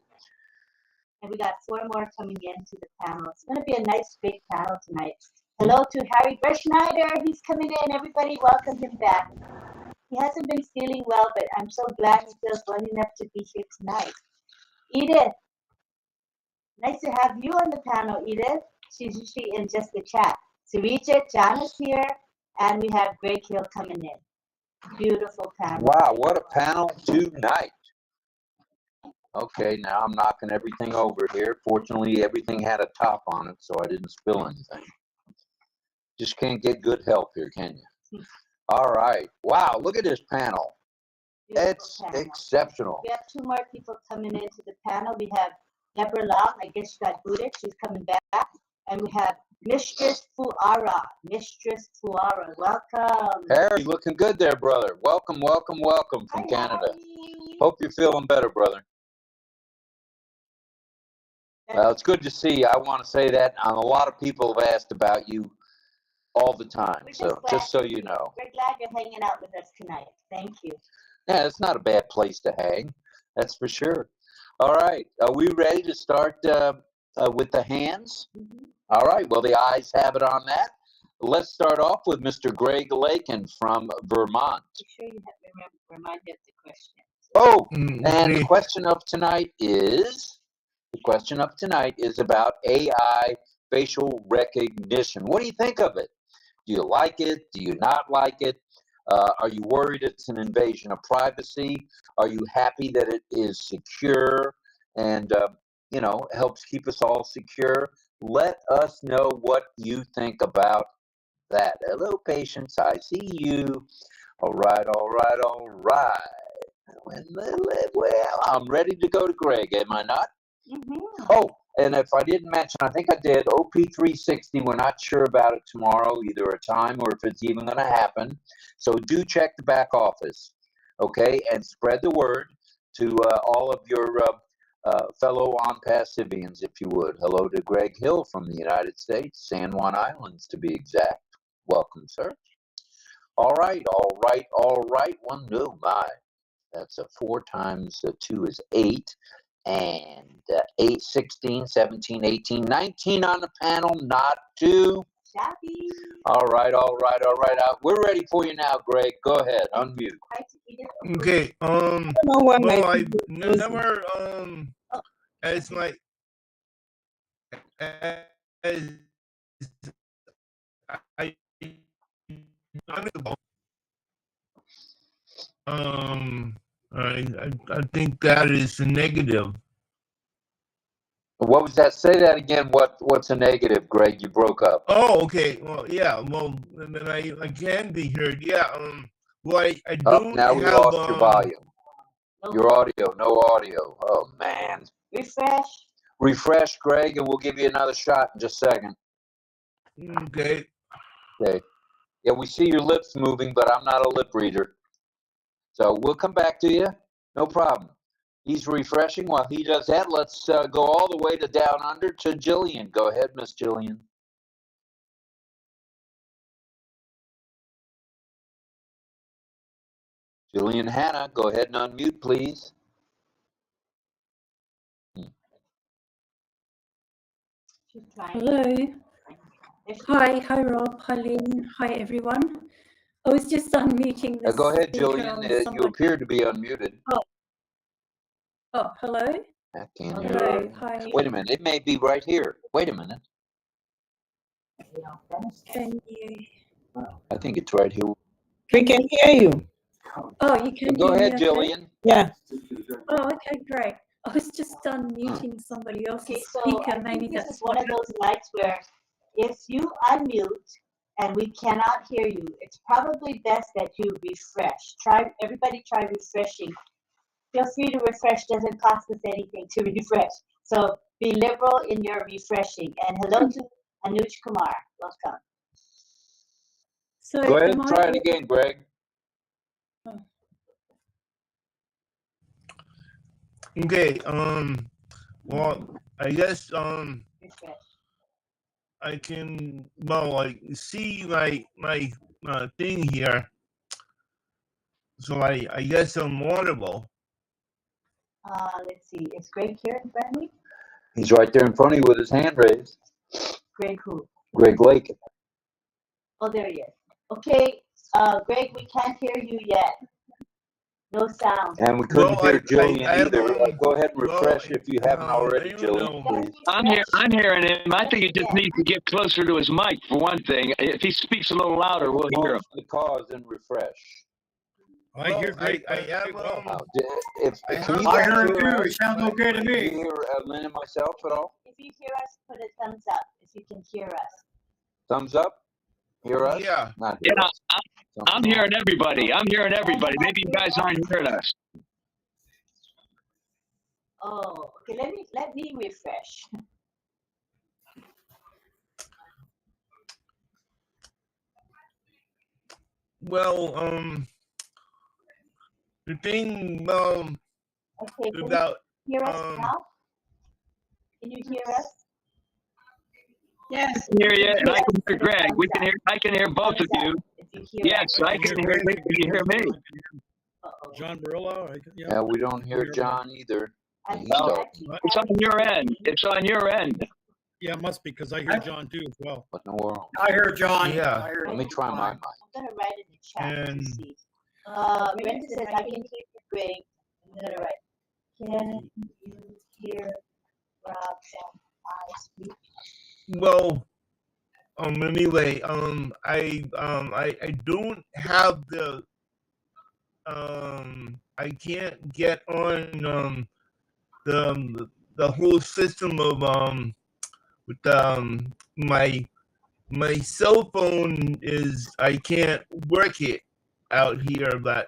And we got 4 more coming into the panel. It's going to be a nice big panel tonight. Hello to Harry Berschneider. He's coming in. Everybody welcome him back. He hasn't been feeling well, but I'm so glad he feels well enough to be here tonight. Edith, nice to have you on the panel, Edith. She's usually in just the chat. Sarita, John is here, and we have Greg Hill coming in. Beautiful panel. Wow, what a panel tonight. Okay, now I'm knocking everything over here. Fortunately, everything had a top on it, so I didn't spill anything. Just can't get good help here, can you? All right. Wow, look at this panel. Beautiful It's panel. exceptional. We have 2 more people coming into the panel. We have Deborah Long. I guess she got booted. She's coming back. And we have Mistress Fuara. Mistress Fuara, welcome. Harry, looking good there, brother. Welcome, welcome, welcome from Canada. Harry. Hope you're feeling better, brother. Well, it's good to see you. I want to say that. A lot of people have asked about you all the time. So just so you know. We're glad you're hanging out with us tonight. Thank you. Yeah, it's not a bad place to hang. That's for sure. All right. Are we ready to start with the hands? Mm-hmm. All right. Well, the ayes have it on that. Let's start off with Mr. 𝗙𝗲𝗰𝗶𝗹 from Vermont. I'm sure you have reminded of the question. Oh, and the question of tonight is about AI facial recognition. What do you think of it? Do you like it? Do you not like it? Are you worried it's an invasion of privacy? Are you happy that it is secure and helps keep us all secure? Let us know what you think about that. Hello, patients. I see you. All right, all right, all right. Well, I'm ready to go to Greg, am I not? Mm-hmm. Oh, and if I didn't mention, I think I did, OP360, we're not sure about it tomorrow, either a time or if it's even going to happen. So do check the back office, okay? And spread the word to all of your fellow ONPASSIVians, if you would. Hello to Greg Hill from the United States, San Juan Islands to be exact. Welcome, sir. All right, all right, all right. One, no, my. That's a 4 times 2 is 8. And 8, 16, 17, 18, 19 on the panel, not 2. Shabby. All right, all right, all right. We're ready for you now, Greg. Go ahead, unmute. Okay. I don't know why Well, I my never as like as I I think that is a negative. What was that? Say that again. What's a negative, Greg? You broke up. Oh, okay. Well, yeah. Well, then I can be heard. Yeah. Well, I Oh, don't now we have lost your volume. Your audio, no audio. Oh man. Refresh. Refresh, Greg, and we'll give you another shot in just a second. Okay. Okay. Yeah, we see your lips moving, but I'm not a lip reader. So we'll come back to you. No problem. He's refreshing. While he does that, let's go all the way to down under to Jillian. Go ahead, Miss Jillian. Jillian Hannah, go ahead and unmute, please. Hello. Hi Rob, hi Lynn, hi everyone. I was just unmuting the Go ahead, speaker Jillian. on You someone. appear to be unmuted. Oh, hello. I can't hear Hello, her. hi. Wait a minute. It may be right here. Wait a minute. Can you? I think it's right here. We can hear you. Oh, you can Go hear ahead, me, okay? Jillian. Yeah. Oh, okay, great. I was just unmuting somebody else's Okay, so speaker. I Maybe think this that's is one of those nights where if you unmute and we cannot hear you, it's probably best that you refresh. Everybody try refreshing. Feel free to refresh, doesn't cost us anything to refresh. So be liberal in your refreshing. And hello to Anuj Kumar, welcome. So Go ahead and try it again, Greg. Okay. Well, I guess Refresh. I can like see my thing here. So I guess I'm audible. Let's see, is Greg here in front of me? He's right there in front of you with his hand raised. Greg who? 𝗙𝗲𝗰𝗶𝗹. Oh, there he is. Okay, Greg, we can't hear you yet. No sound. And we couldn't hear Jillian I either. don't- Go ahead and refresh well, if you haven't already, I don't Jillian, know. please. I'm hearing him. I think he just needs to get closer to his mic for one thing. If he speaks a little louder, we'll hear him. The cause and refresh. I hear Greg. I am, Can you I guys hear him hear too. us? It sounds okay to Can you me. hear Lynn and myself at all? If you hear us, put a thumbs up if you can hear us. Thumbs up? Hear us? Yeah. Not hear Yeah, us. I'm hearing everybody. I'm hearing everybody. Maybe you guys aren't hearing us. Oh, okay. Let me refresh. Well, the thing, Okay, can about, you hear us now? Can you hear us? Yes. I can hear you, and I can hear Greg. I can hear both of you. If you hear Yes, us. I can hear. Can you hear me? Uh-oh. John Barillo. Yeah, we don't hear John either. I He's think still- I keep It's on your end. It's on your end. Yeah, it must be because I hear John too as well. What in the world? I hear John. Yeah. I hear Let me try my mic. I'm gonna write in the chat And- to see. Brenda says I can hear you, Greg. I'm gonna write. Can you hear Rob and I speak? well, anyway, I don't have the, I can't get on, the whole system of, with, my cell phone is, I can't work it out here, but,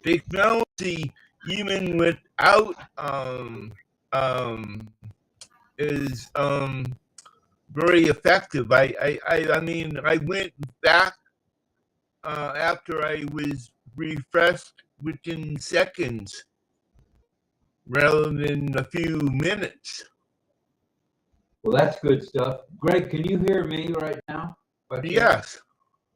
technology, even without, is, very effective. I mean, I went back, after I was refreshed within seconds rather than a few minutes. Well, that's good stuff. Greg, can you hear me right now? Yes.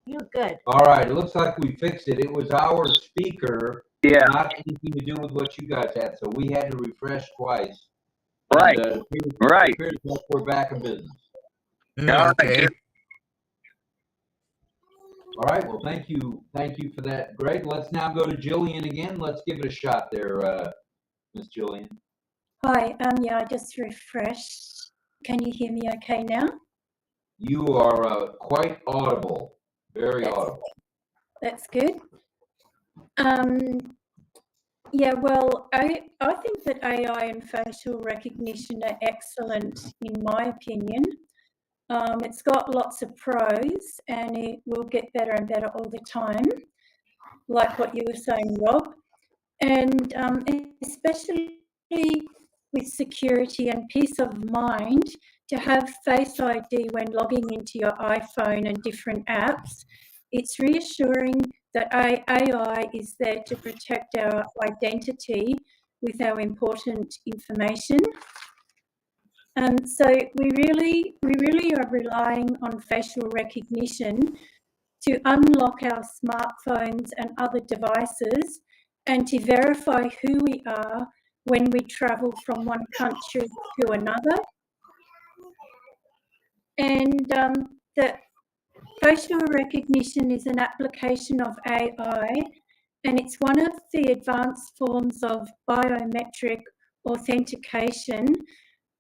You're good. All right, it looks like we fixed it. It was our speaker, Yeah. not anything to do with what you guys had. So we had to refresh twice. Right. And, Right. it appears like we're back in business. Yeah, Okay. All right. Well, thank you for that, Greg. Let's now go to Jillian again. Let's give it a shot there, Miss Jillian. Hi, yeah, I just refreshed. Can you hear me okay now? You are quite audible. Very That's- audible. That's good. Yeah, well, I think that AI and facial recognition are excellent in my opinion. It's got lots of pros and it will get better and better all the time, like what you were saying, Rob. And especially with security and peace of mind, to have Face ID when logging into your iPhone and different apps, it's reassuring that AI is there to protect our identity with our important information. So we really are relying on facial recognition to unlock our smartphones and other devices and to verify who we are when we travel from one country to another. And the facial recognition is an application of AI, and it's one of the advanced forms of biometric authentication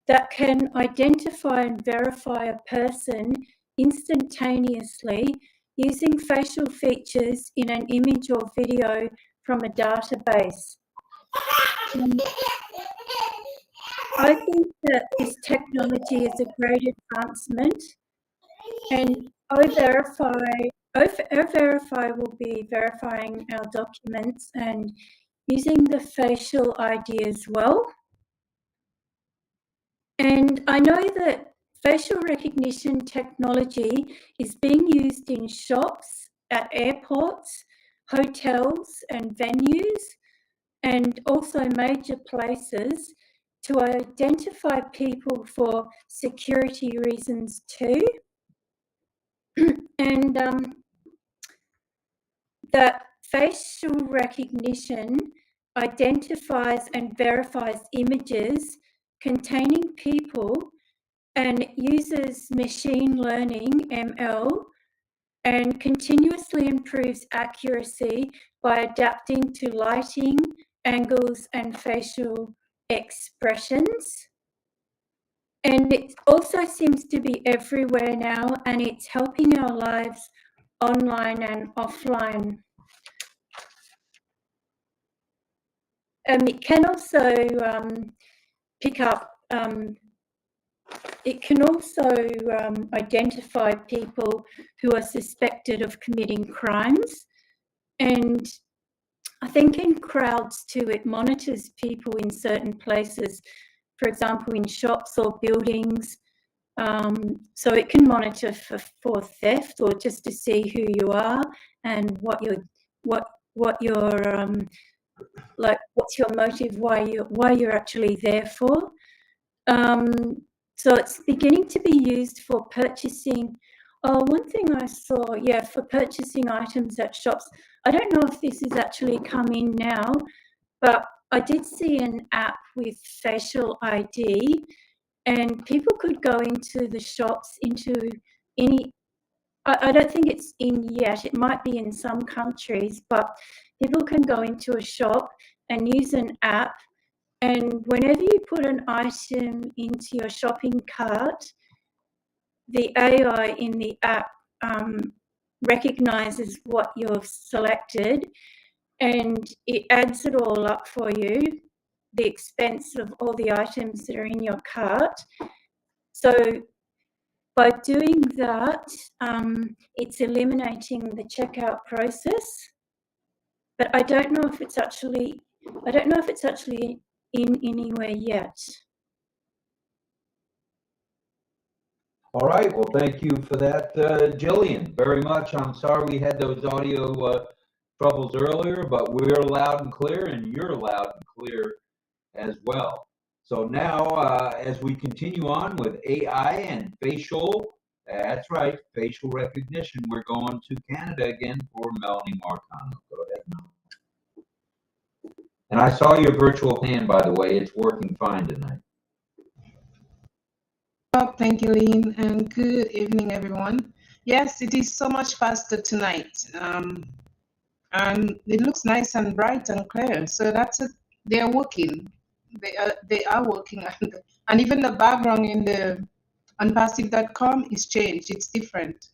that can identify and verify a person instantaneously using facial features in an image or video from a database. I think that this technology is a great advancement, and O-Verify will be verifying our documents and using the facial ID as well. And I know that facial recognition technology is being used in shops, at airports, hotels and venues, and also major places to identify people for security reasons too. And that facial recognition identifies and verifies images containing people and uses machine learning, ML, and continuously improves accuracy by adapting to lighting, angles, and facial expressions. And it also seems to be everywhere now, and it's helping our lives online and offline. It can also pick up, it can also identify people who are suspected of committing crimes. And I think in crowds too, it monitors people in certain places, for example, in shops or buildings. So it can monitor for theft, or just to see who you are and what your like what's your motive, why you're actually there for. So it's beginning to be used for purchasing. Oh, one thing I saw, yeah, for purchasing items at shops. I don't know if this is actually come in now, but I did see an app with facial ID, and people could go into the shops, into any, I don't think it's in yet, it might be in some countries, but people can go into a shop and use an app, and whenever you put an item into your shopping cart, the AI in the app recognizes what you've selected, and it adds it all up for you, the expense of all the items that are in your cart. So by doing that, it's eliminating the checkout process. But I don't know if it's actually in anywhere yet. All right. Well, thank you for that, Jillian, very much. I'm sorry we had those audio troubles earlier, but we're loud and clear, and you're loud and clear as well. So now, as we continue on with AI and facial, that's right, facial recognition, we're going to Canada again for Melanie Marcano. Go ahead, Mel. And I saw your virtual hand, by the way. It's working fine tonight. Oh, thank you, Lynn, and good evening, everyone. Yes, it is so much faster tonight, and it looks nice and bright and clear. So that's it. They are working. They are working, and even the background in the ONPASSIVE.com is changed. It's different.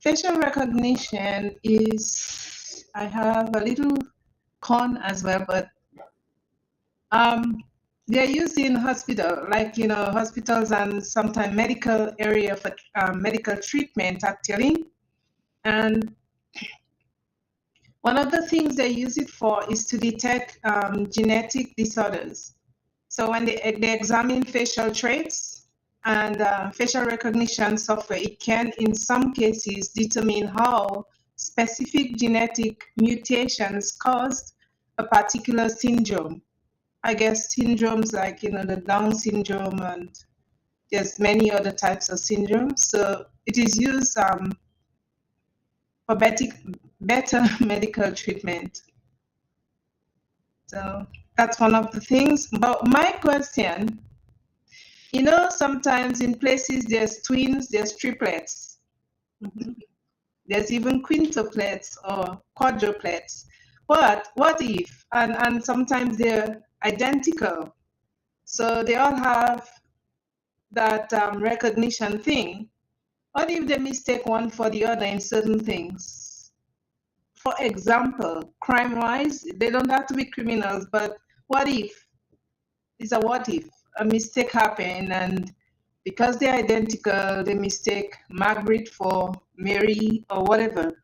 Facial recognition is. I have a little con as well, but they're used in hospital, like, hospitals and sometimes medical area for medical treatment, actually. And one of the things they use it for is to detect genetic disorders. So when they examine facial traits and facial recognition software, it can, in some cases, determine how specific genetic mutations caused a particular syndrome. I guess syndromes like, the Down syndrome, and there's many other types of syndromes. So it is used for better medical treatment. So that's one of the things. But my question, sometimes in places there's twins, there's triplets. There's even quintuplets or quadruplets. What if, and sometimes they're identical. So they all have that recognition thing. What if they mistake one for the other in certain things? For example, crime-wise, they don't have to be criminals, but what if? It's a what if. A mistake happened, and because they're identical, they mistake Margaret for Mary or whatever.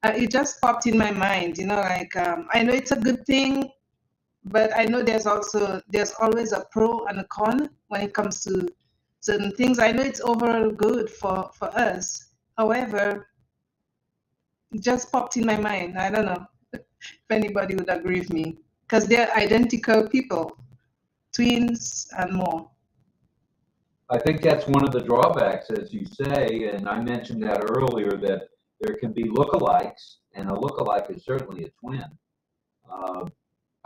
It just popped in my mind, I know it's a good thing, but I know there's always a pro and a con when it comes to certain things. I know it's overall good for us. However, it just popped in my mind. I don't know if anybody would agree with me, because they're identical people, twins and more. I think that's one of the drawbacks, as you say, and I mentioned that earlier, that there can be lookalikes, and a lookalike is certainly a twin.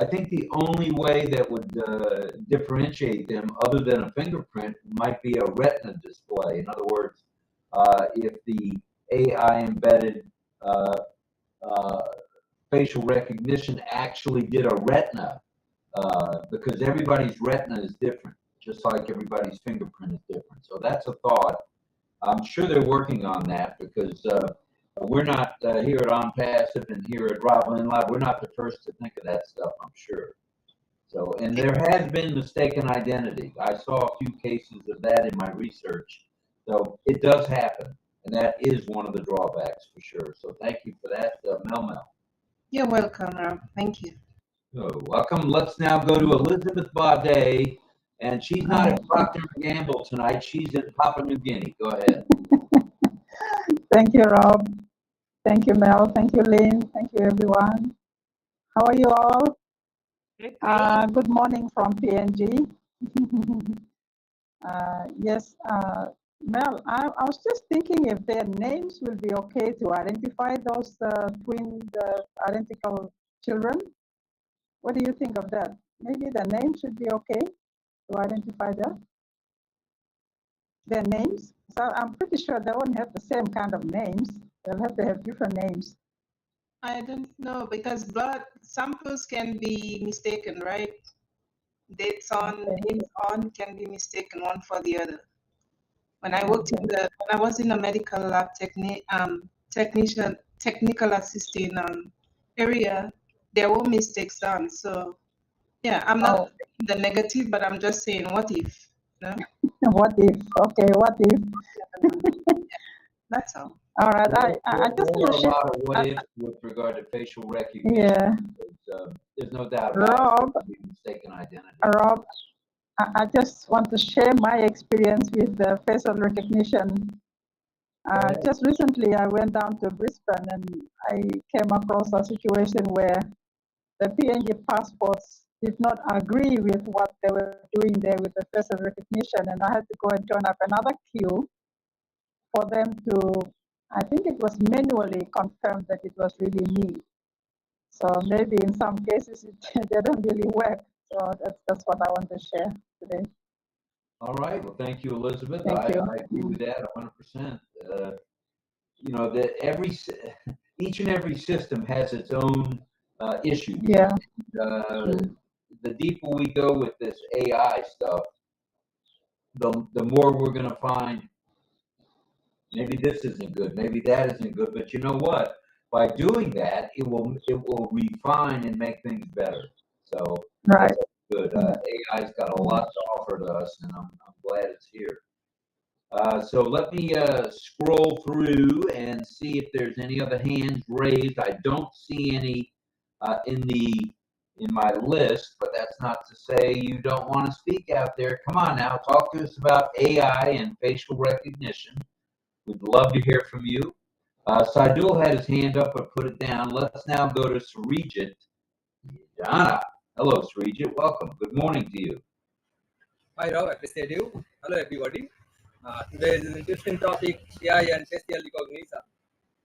I think the only way that would differentiate them, other than a fingerprint, might be a retina display. In other words, if the AI embedded facial recognition actually did a retina, because everybody's retina is different, just like everybody's fingerprint is different. So that's a thought. I'm sure they're working on that, because we're not here at ONPASSIVE and here at RobLynn Lab, we're not the first to think of that stuff, I'm sure. So, and there has been mistaken identity. I saw a few cases of that in my research. So it does happen, and that is one of the drawbacks for sure. So thank you for that, Mel. You're welcome, Rob. Thank you. So welcome. Let's now go to 𝗙𝗰𝗶𝗹, and she's not at Procter & Gamble tonight. She's in Papua New Guinea. Go ahead. Thank you, Rob. Thank you, Mel. Thank you, Lynn. Thank you, everyone. How are you all? Good morning from PNG. Yes, Mel, I was just thinking if their names will be okay to identify those twin identical children. What do you think of that? Maybe the name should be okay to identify them. Their names. So I'm pretty sure they won't have the same kind of names. They'll have to have different names. I don't know, because blood samples can be mistaken, right? Dates on, names on can be mistaken one for the other. When I worked in when I was in a medical lab technical assisting area, there were mistakes done. So yeah, I'm not saying the negative, but I'm just saying, what if? No? What if? Okay, what if? That's all. All right, I just want to share a lot of what if with regard to facial recognition. Yeah. There's no doubt about it. Mistaken identity. Rob, I just want to share my experience with the facial recognition. Just recently, I went down to Brisbane and I came across a situation where the PNG passports did not agree with what they were doing there with the facial recognition, and I had to go and join up another queue for them to, I think it was manually confirmed that it was really me. So maybe in some cases they don't really work. So that's what I want to share today. All right. Well, thank you, Elizabeth. Thank you. I agree with that 100%. You know, that each and every system has its own issues. Yeah. The deeper we go with this AI stuff, the more we're going to find maybe this isn't good, maybe that isn't good. But you know what? By doing that, it will refine and make things better. So right. That's good. AI's got a lot to offer to us, and I'm glad it's here. So let me scroll through and see if there's any other hands raised. I don't see any in my list, but that's not to say you don't want to speak out there. Come on now, talk to us about AI and facial recognition. We'd love to hear from you. Saidul had his hand up but put it down. Let's now go to Srijit. Jana. Hello, Srijit. Welcome. Good morning to you. Hi, Rob. Appreciate you. Hello, everybody. Today is an interesting topic, AI and facial recognition.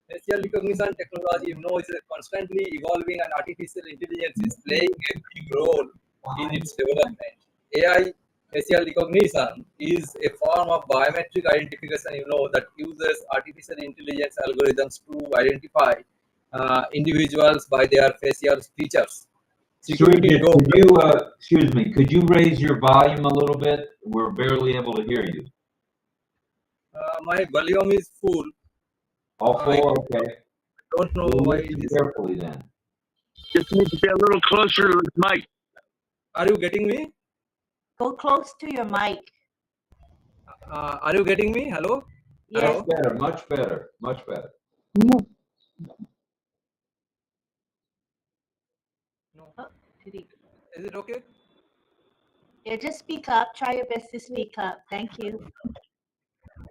Facial recognition technology, you know, is constantly evolving, and artificial intelligence is playing a big role in its development. AI facial recognition is a form of biometric identification, you know, that uses artificial intelligence algorithms to identify individuals by their facial features. Srijit, could you, excuse me, could you raise your volume a little bit? We're barely able to hear you. My volume is full. All full? Okay. I don't know why it is. Carefully then. Just need to be a little closer to the mic. Are you getting me? Go close to your mic. Are you getting me? Hello? Yes. Hello? Better, much better, much better. No. Oh, is it okay? Yeah, just speak up. Try your best to speak up. Thank you.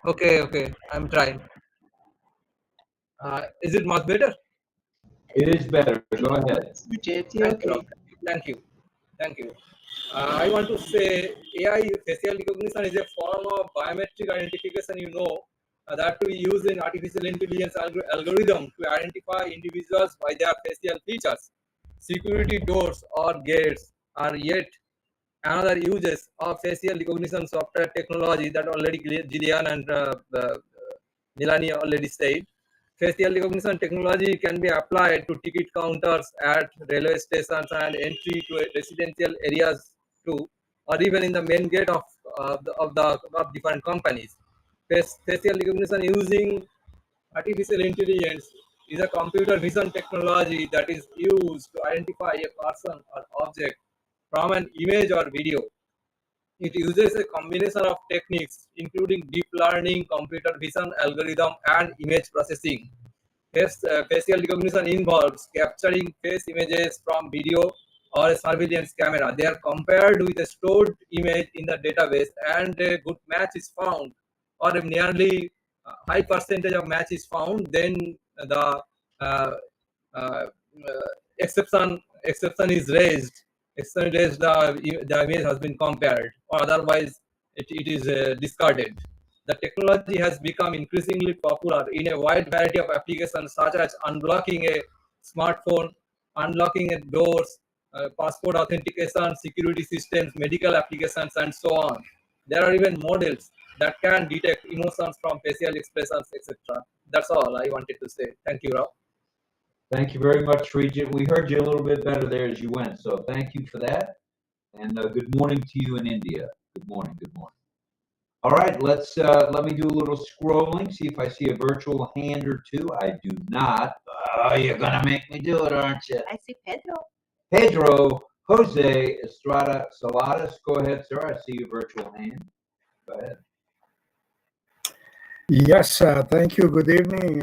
Okay. I'm trying. Is it much better? It is better. Go ahead. Thank you. I want to say AI facial recognition is a form of biometric identification, you know, that we use in artificial intelligence algorithm to identify individuals by their facial features. Security doors or gates are yet another uses of facial recognition software technology that already Gillian and Nilani already said. Facial recognition technology can be applied to ticket counters at railway stations and entry to residential areas too, or even in the main gate of different companies. Facial recognition using artificial intelligence is a computer vision technology that is used to identify a person or object from an image or video. It uses a combination of techniques, including deep learning, computer vision algorithm, and image processing. Facial recognition involves capturing face images from video or a surveillance camera. They are compared with a stored image in the database, and a good match is found, or a nearly high percentage of match is found. Then the exception is raised. The image has been compared, or otherwise it is discarded. The technology has become increasingly popular in a wide variety of applications, such as unblocking a smartphone, unlocking a doors, passport authentication, security systems, medical applications, and so on. There are even models that can detect emotions from facial expressions, etc. That's all I wanted to say. Thank you, Rob. Thank you very much, Regent. We heard you a little bit better there as you went, so thank you for that. And good morning to you in India. Good morning. Good morning. All right, let me do a little scrolling, see if I see a virtual hand or two. I do not. Oh, you're gonna make me do it, aren't you? I see Pedro. Pedro Jose Estrada Saladas. Go ahead, sir. I see your virtual hand. Go ahead. Yes, thank you. Good evening,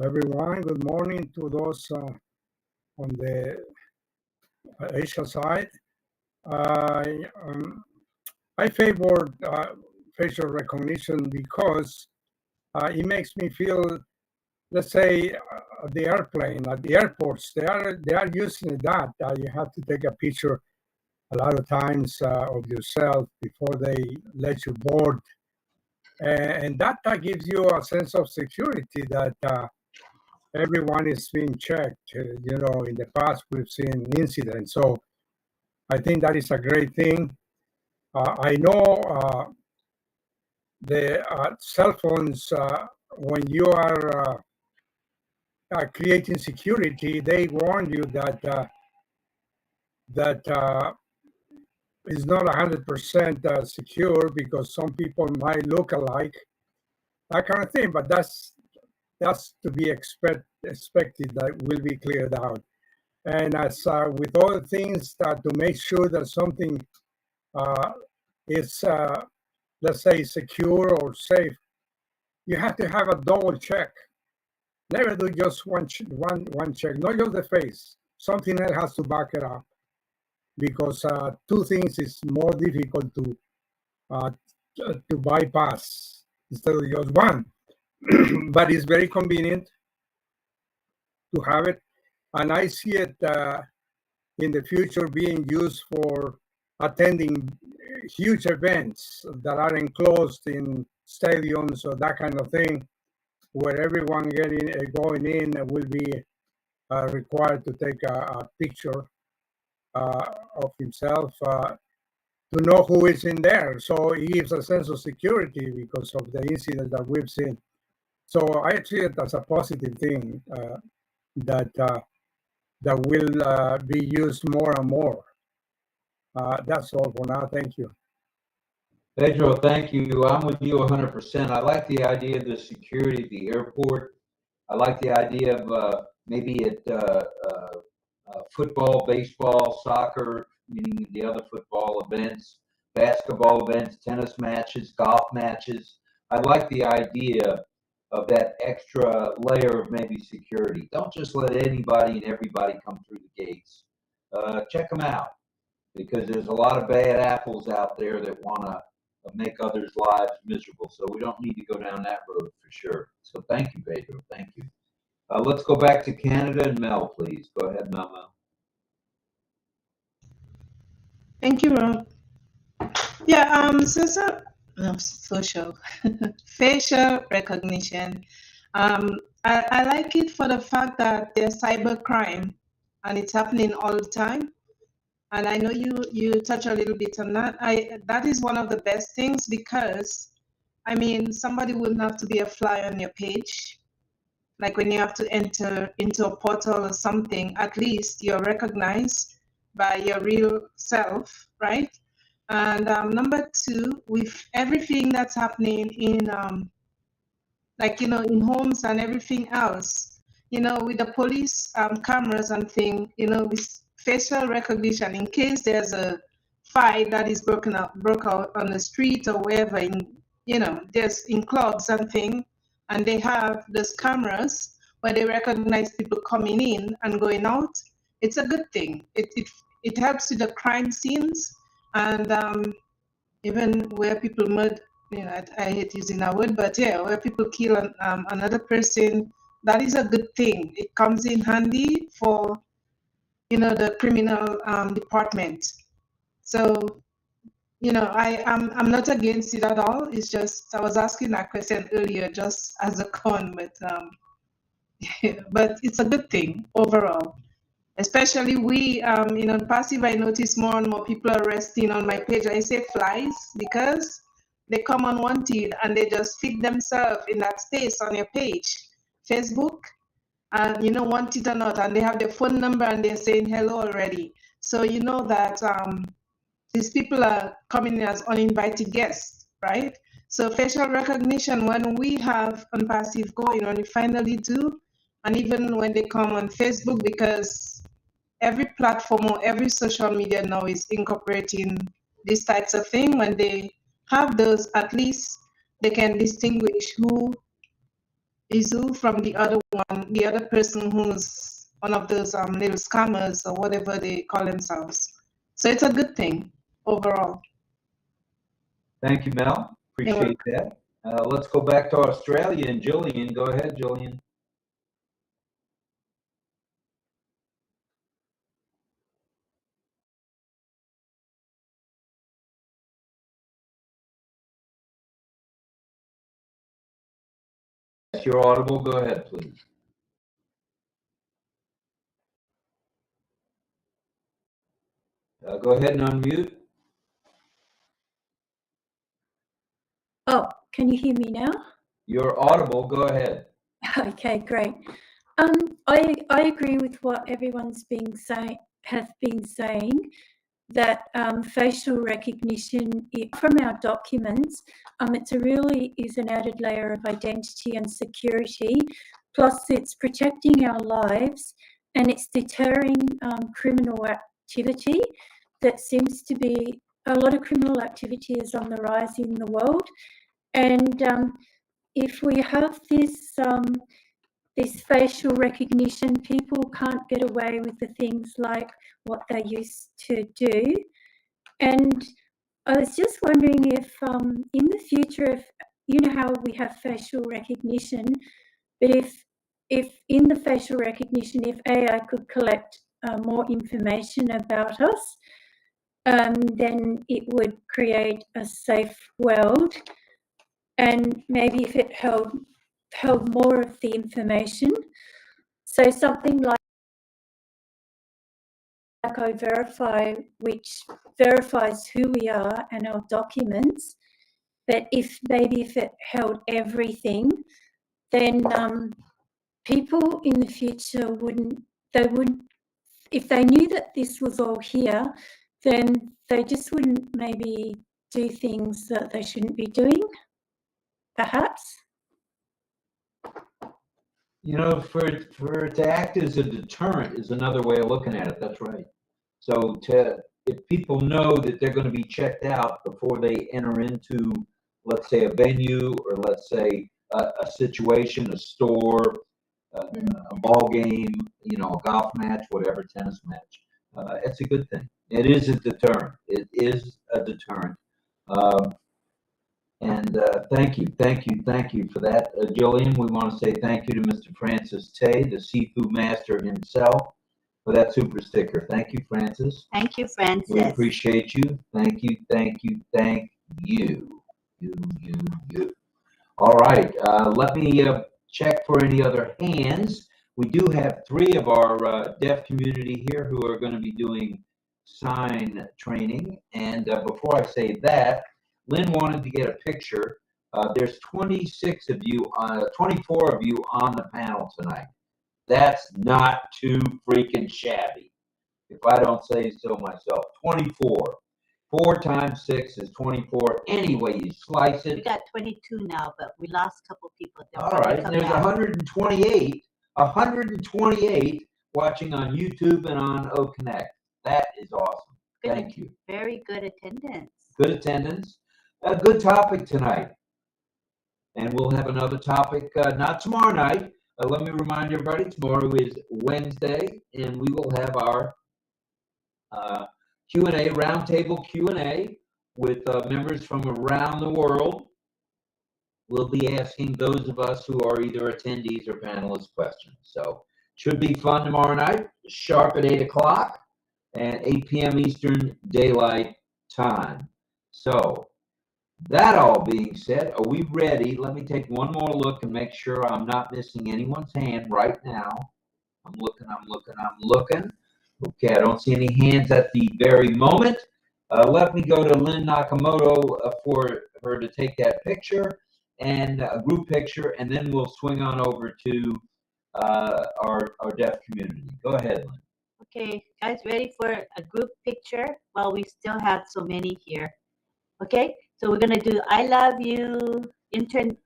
everyone. Good morning to those on the Asia side. I favor facial recognition because it makes me feel, let's say, the airplane at the airports, they are using that. You have to take a picture a lot of times of yourself before they let you board. And that gives you a sense of security that everyone is being checked. You know, in the past, we've seen incidents. So I think that is a great thing. I know the cell phones, when you are creating security, they warn you that is not 100% secure because some people might look alike, that kind of thing. But that's to be expected. That will be cleared out. And as with all the things, to make sure that something is, let's say, secure or safe, you have to have a double check. Never do just one check, not just the face. Something else has to back it up, because two things is more difficult to bypass instead of just one. But it's very convenient to have it, and I see it in the future being used for attending huge events that are enclosed in stadiums or that kind of thing, where everyone going in will be required to take a picture of himself to know who is in there. So it gives a sense of security because of the incident that we've seen. So I see it as a positive thing that will be used more and more. That's all for now. Thank you. Pedro, thank you. I'm with you 100%. I like the idea of the security at the airport. I like the idea of maybe at football, baseball, soccer, meaning the other football events, basketball events, tennis matches, golf matches. I like the idea of that extra layer of maybe security. Don't just let anybody and everybody come through the gates. Check them out, because there's a lot of bad apples out there that want to make others' lives miserable. So we don't need to go down that road for sure. So thank you, Pedro. Thank you. Let's go back to Canada and Mel, please. Go ahead, Mel. Thank you, Rob. Yeah, social facial recognition. I like it for the fact that there's cybercrime and it's happening all the time. And I know you touch a little bit on that. That is one of the best things, because I mean, somebody wouldn't have to be a fly on your page. Like when you have to enter into a portal or something, at least you're recognized by your real self, right? And number two, with everything that's happening in, like, in homes and everything else, with the police cameras and thing, with facial recognition, in case there's a fight that is broke out on the street or wherever, there's in clubs and thing, and they have those cameras where they recognize people coming in and going out. It's a good thing. It helps with the crime scenes, and even where people murder. I hate using that word, but yeah, where people kill another person, that is a good thing. It comes in handy for, the criminal department. So, I'm not against it at all. It's just, I was asking that question earlier just as a con, but but it's a good thing overall. Especially we, passive, I notice more and more people are resting on my page. I say flies because they come unwanted and they just fit themselves in that space on your page, Facebook, and want it or not, and they have their phone number and they're saying hello already. So you know that these people are coming in as uninvited guests, right? So facial recognition, when we have Unpassive going, when we finally do, and even when they come on Facebook, because every platform or every social media now is incorporating these types of things. When they have those, at least they can distinguish who is who from the other one, the other person who's one of those little scammers or whatever they call themselves. So it's a good thing overall. Thank you, Mel. Appreciate that. Let's go back to Australia and Jillian. Go ahead, Jillian. Yes, you're audible. Go ahead, please. Go ahead and unmute. Oh, can you hear me now? You're audible. Go ahead. Okay, great. I agree with what everyone's has been saying, that facial recognition from our documents, it really is an added layer of identity and security. Plus, it's protecting our lives and it's deterring criminal activity. That seems to be a lot of criminal activity is on the rise in the world, and if we have this this facial recognition, people can't get away with the things like what they used to do. And I was just wondering if in the future, if how we have facial recognition, but if in the facial recognition, if AI could collect more information about us, then it would create a safe world. And maybe if it held more of the information, so something like 𝗙𝗰𝗶𝗹, which verifies who we are and our documents, but if it held everything, then people in the future if they knew that this was all here, then they just wouldn't maybe do things that they shouldn't be doing, perhaps. For it to act as a deterrent is another way of looking at it. That's right. So if people know that they're going to be checked out before they enter into, let's say, a venue, or let's say a situation, a store, a ball game, a golf match, whatever, tennis match, it's a good thing. It is a deterrent. It is a deterrent. And thank you for that, Jillian. We want to say thank you to Mr. Francis Tay, the seafood master himself, for that super sticker. Thank you, Francis. Thank you, Francis. We appreciate you. Thank you. You. All right. Let me check for any other hands. We do have 3 of our deaf community here who are going to be doing sign training. And before I say that, Lynn wanted to get a picture There's 26 of you, 24 of you on the panel tonight. That's not too freaking shabby, if I don't say so myself. 24. 4 times 6 is 24. Any way you slice it. We got 22 now, but we lost a couple people. They'll All probably right, come there's back. 128 watching on YouTube and on OConnect. That is awesome. Thank you. Very good attendance. Good attendance. A good topic tonight. And we'll have another topic, not tomorrow night. Let me remind everybody, tomorrow is Wednesday, and we will have our Q&A, roundtable Q&A with members from around the world. We'll be asking those of us who are either attendees or panelists questions. So should be fun tomorrow night, sharp at 8 o'clock and 8 p.m. Eastern Daylight Time. So that all being said, are we ready? Let me take one more look and make sure I'm not missing anyone's hand right now. I'm looking. Okay, I don't see any hands at the very moment. Let me go to Lynn Nakamoto for her to take that picture and a group picture, and then we'll swing on over to our deaf community. Go ahead, Lynn. Okay, guys, ready for a group picture? Well, we still have so many here. Okay, so we're gonna do I love you.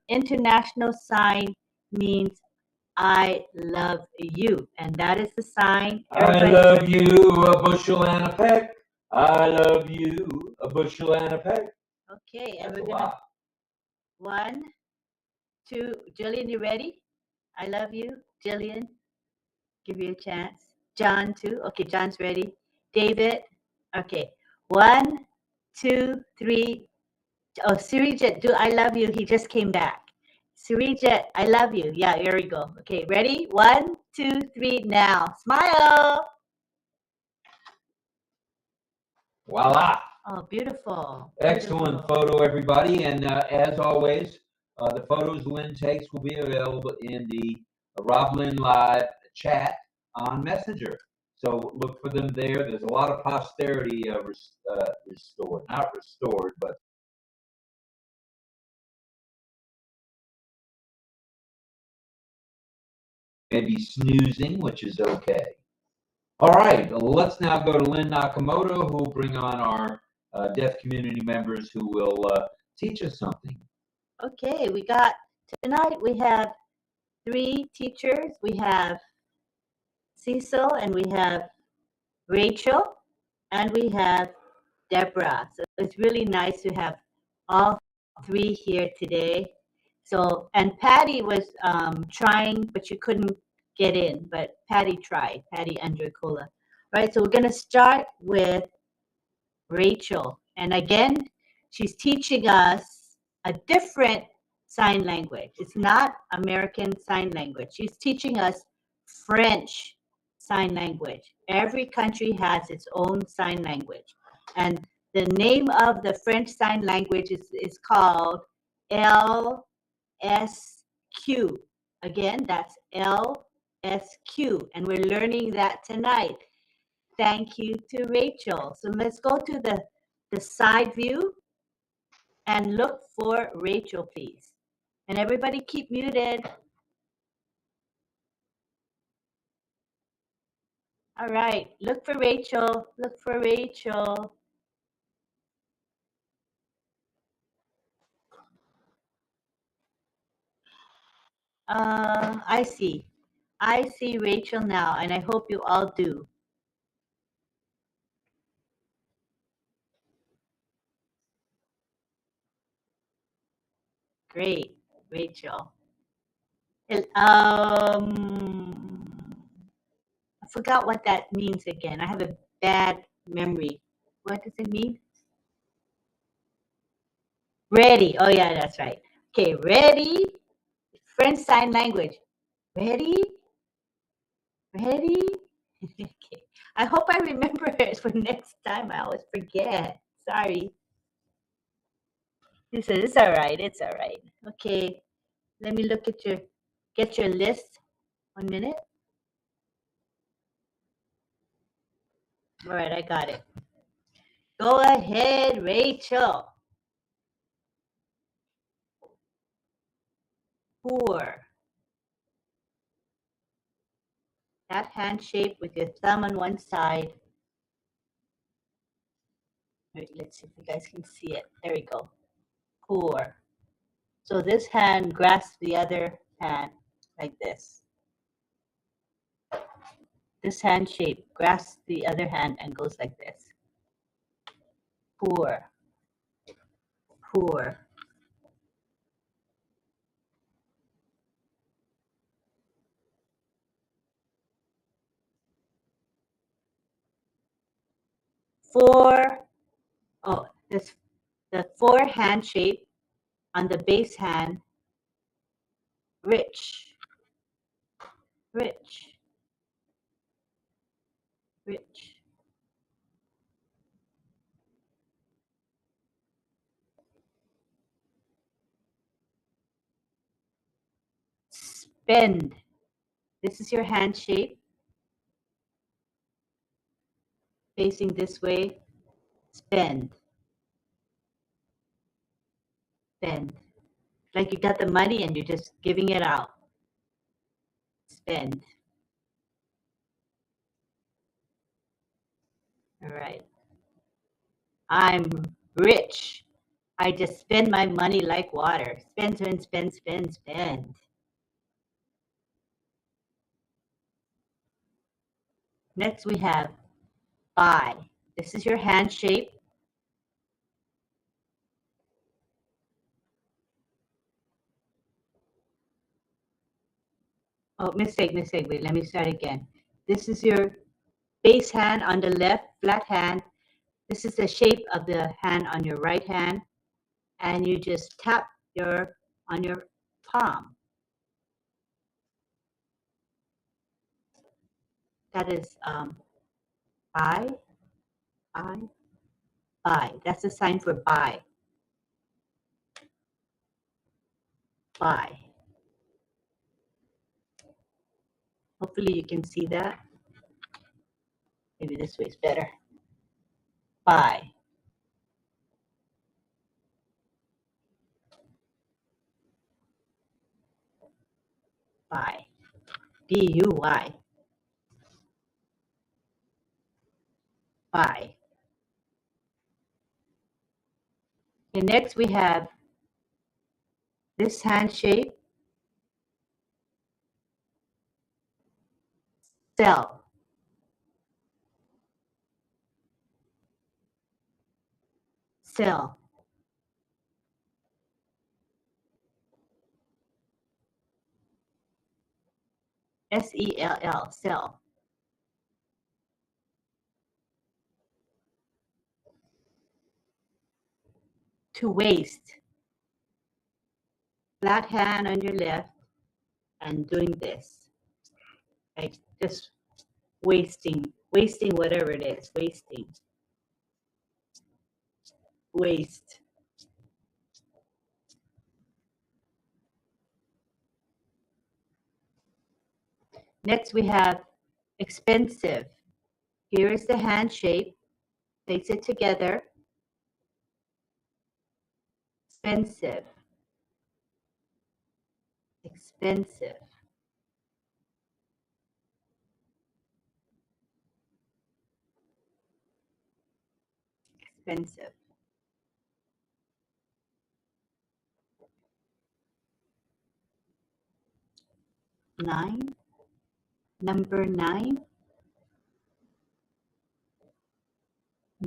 International sign means I love you, and that is the sign. I love you, a bushel and a peck. I love you, a bushel and a peck. Okay, and That's we're gonna 1, 2. Jillian, you ready? I love you, Jillian. Give you a chance. John too. Okay, John's ready. David. Okay, 1, 2, 3. Oh, Sirijit, do I love you? He just came back. Sirijit, I love you. Yeah, here we go. Okay, ready? 1, 2, 3, now. Smile. Voila. Oh, beautiful. Excellent photo, everybody. And as always, the photos Lynn takes will be available in the RobLynn Live chat on Messenger. So look for them there. There's a lot of posterity restored. Not restored, but maybe snoozing, which is okay. All right, let's now go to Lynn Nakamoto, who will bring on our deaf community members who will teach us something. Okay, tonight we have 3 teachers. We have Cecil, and we have Rachel, and we have Deborah. So it's really nice to have all 3 here today. So, and Patty was trying, but she couldn't get in, but Patty tried, Patty Andricola. Right, so we're gonna start with Rachel. And again, she's teaching us a different sign language. It's not American Sign Language. She's teaching us French Sign Language. Every country has its own sign language. And the name of the French Sign Language is called LSQ. Again, that's LSQ. And we're learning that tonight. Thank you to Rachel. So let's go to the side view and look for Rachel, please. And everybody keep muted. All right, look for Rachel. Look for Rachel. I see Rachel now, and I hope you all do. Great, Rachel. I forgot what that means again. I have a bad memory. What does it mean? Ready. Oh, yeah, that's right. Okay, ready. French Sign Language. Ready? Ready? Okay. I hope I remember it for next time. I always forget. Sorry. He said, it's all right. It's all right. Okay. Let me look at get your list. 1 minute. All right, I got it. Go ahead, Rachel. Pour. That hand shape with your thumb on one side. Wait, let's see if you guys can see it. There we go. Pour. So this hand grasps the other hand like this. This hand shape grasps the other hand and goes like this. Pour. Pour. The four hand shape on the base hand, rich, rich, rich. Spend. This is your hand shape. Facing this way, spend. Spend. Like you got the money and you're just giving it out. Spend. All right. I'm rich. I just spend my money like water. Spend, spend, spend, spend, spend. Next we have buy. This is your hand shape. Oh, mistake. Wait, let me start again. This is your base hand on the left, flat hand. This is the shape of the hand on your right hand. And you just tap on your palm. That is buy. That's a sign for buy. Buy. Hopefully you can see that. Maybe this way is better. Buy. Buy. B-U-Y. Buy. And next we have this hand shape. Sell. Sell. S-E-L-L. Sell. To waste. Flat hand on your left and doing this. Like just wasting whatever it is. Waste. Next we have expensive. Here is the hand shape. Place it together. Expensive. Expensive. Expensive. Nine. Number 9.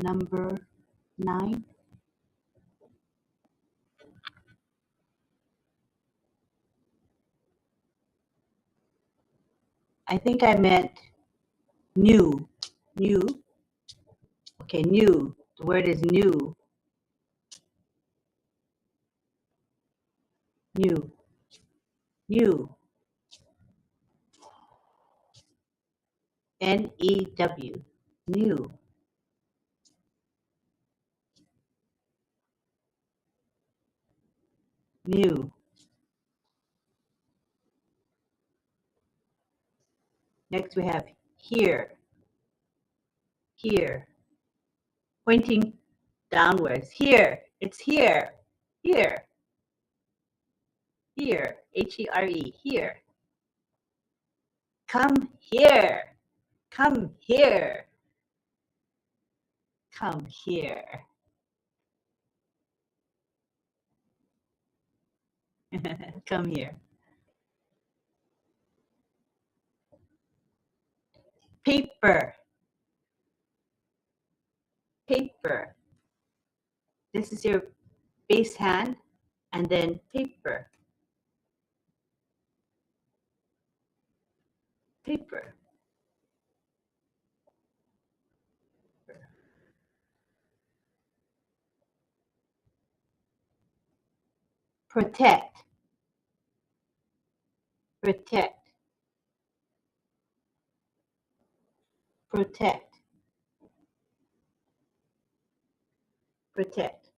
Number 9. I think I meant new. New. Okay, new. The word is new. New. New. N-E-W. New. New. Next we have here. Here. Pointing downwards. Here. It's here. Here. here, H-E-R-E, here. Come here, come here, come here. Come here. Paper, paper. This is your base hand, and then paper, paper. Protect, protect, protect, protect.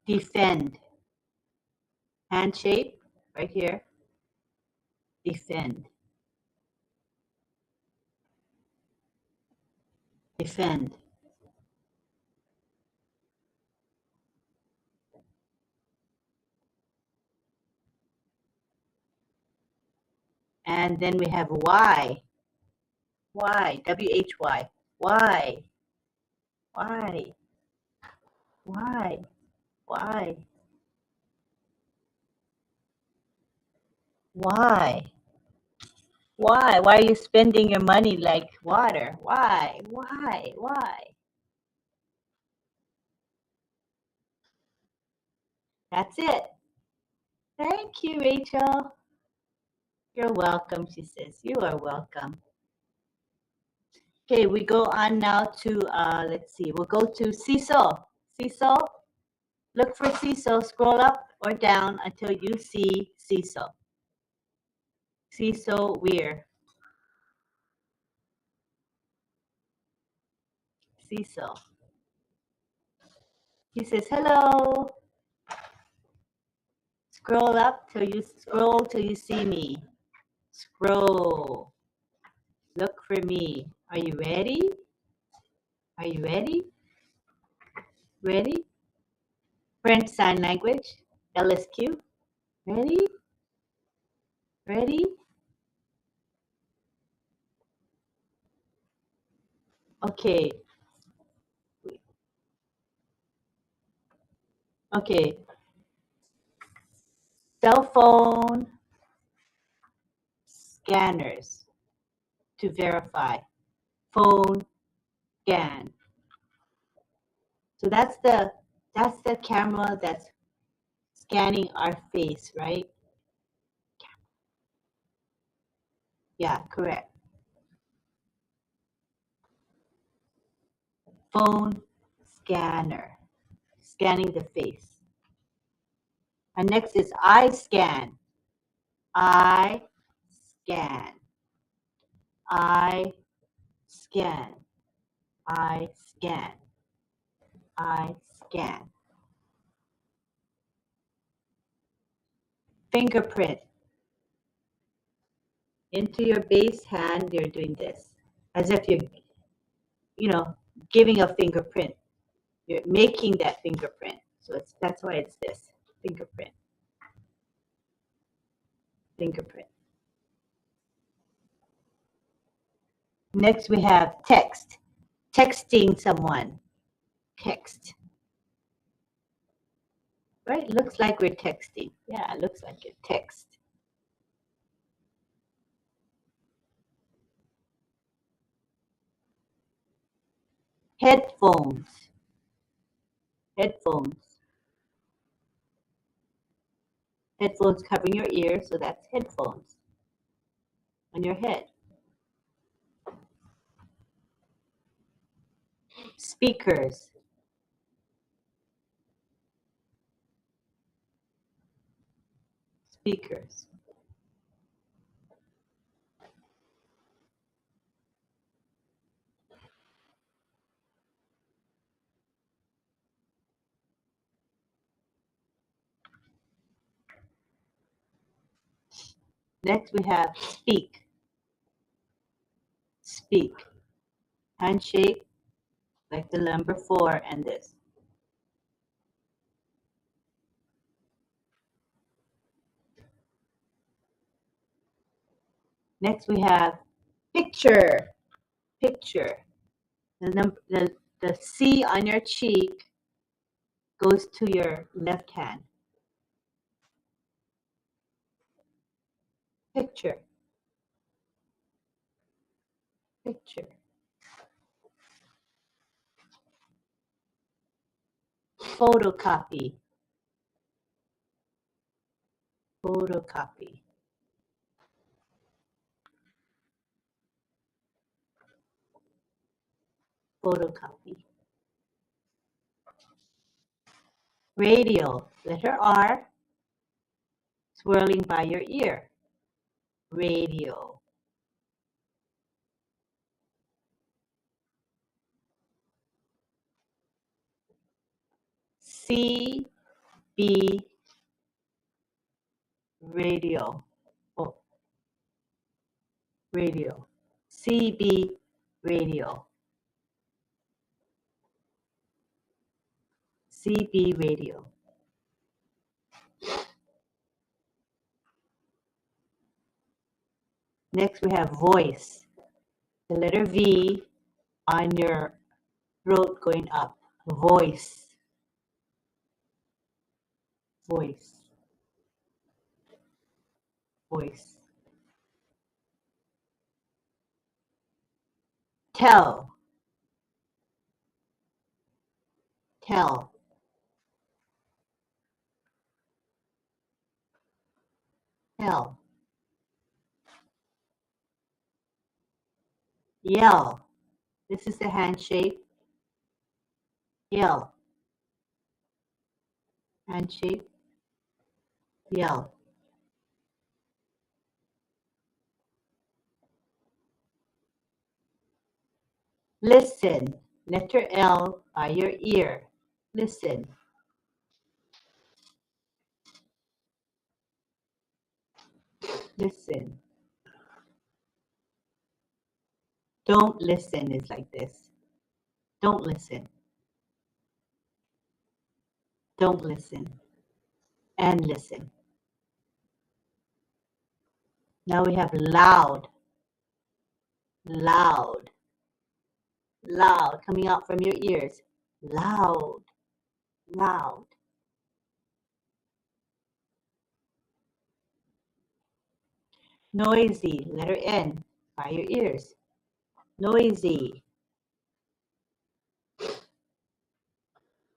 Defend. Hand shape right here. Defend. Defend. And then we have Y. Y. W-H-Y. Y. Y. Y. Y. Why? Why? Why are you spending your money like water? Why? Why? Why? That's it. Thank you, Rachel. You're welcome, she says. You are welcome. Okay, we go on now to, let's see, we'll go to Cecil. Cecil, look for Cecil. Scroll up or down until you see Cecil. Cecil Weir. Cecil. He says, hello. Scroll up till you see me. Scroll. Look for me. Are you ready? Are you ready? Ready? French Sign Language. LSQ. Ready? Ready? Okay. Okay. Cell phone scanners to verify. Phone scan. So that's the camera that's scanning our face, right? Yeah, correct. Phone scanner, scanning the face. And next is eye scan. Eye scan. Eye scan. Eye scan. Eye scan. Fingerprint. Into your base hand, you're doing this. As if you're, giving a fingerprint. You're making that fingerprint. So that's why it's this. Fingerprint. Fingerprint. Next we have text. Texting someone. Text. Right? Looks like we're texting. Yeah, it looks like it. Text. Headphones. Headphones. Headphones covering your ears, so that's headphones on your head. Speakers. Speakers. Next we have speak. Speak. Handshake. like the number 4 and this. Next we have picture. Picture. The C on your cheek goes to your left hand. Picture. Picture. Photocopy. Photocopy. Photocopy. Radio, letter R, swirling by your ear. Radio. C, B, radio. Oh, radio. CB, radio. CB, radio. Next we have voice. The letter V on your throat going up. Voice. Voice. Voice. Tell. Tell. Tell. Yell. This is the hand shape. Yell. Hand shape. Yell. Listen. Letter L by your ear. Listen. Listen. Don't listen is like this. Don't listen. Don't listen. And listen. Now we have loud. Loud. Loud coming out from your ears. Loud. Loud. Noisy. Letter N by your ears. Noisy.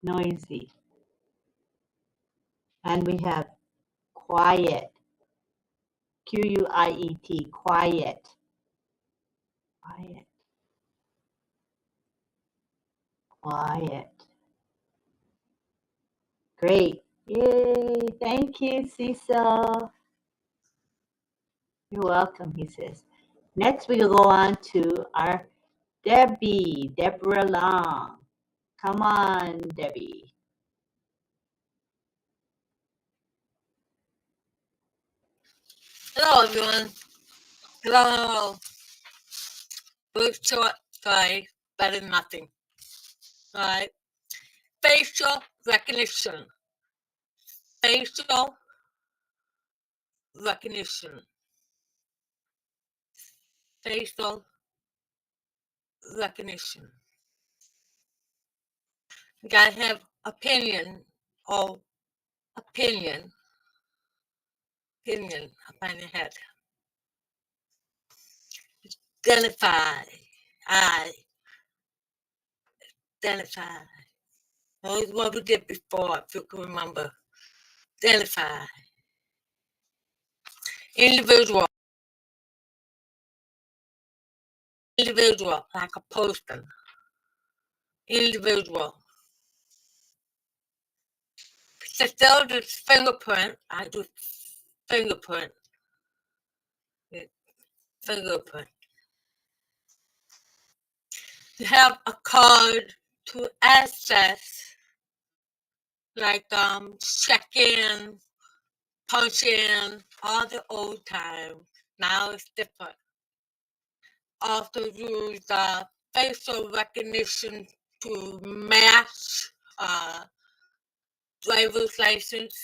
Noisy. And we have quiet. Q-U-I-E-T. Quiet. Quiet. Quiet. Great. Yay. Thank you, Cecil. You're welcome, he says. Next, we will go on to our Debbie, Deborah Long. Come on, Debbie. Hello, everyone. Hello. First short try, better than nothing. Right? Facial recognition. Facial recognition. Facial recognition. You gotta have opinion or opinion upon your head. Identify. Identify. That was what we did before, if you can remember. Identify. Individual. Individual, like a person. Individual. Still do fingerprint. I do fingerprint. Fingerprint. You have a card to access, like check in, punch in, all the old time. Now it's different. Also use facial recognition to match driver's license,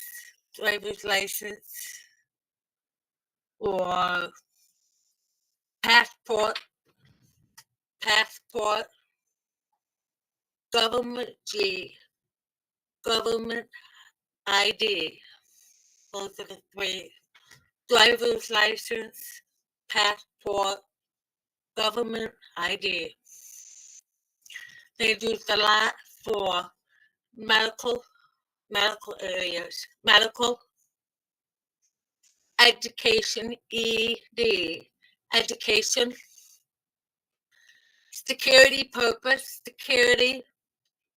or passport, government ID. Those are the three. Driver's license, passport, government ID. They use a lot for medical areas, medical, education, ED, education, security purpose. Security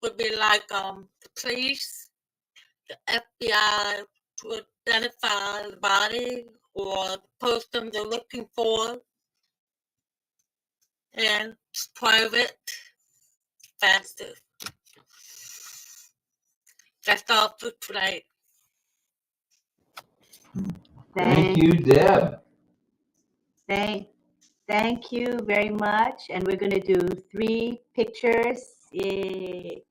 would be like the police, the FBI, to identify the body or the person they're looking for, and it's private, faster. That's all for tonight. Thank you, Deb. Thank you very much. And we're going to do 3 pictures, 3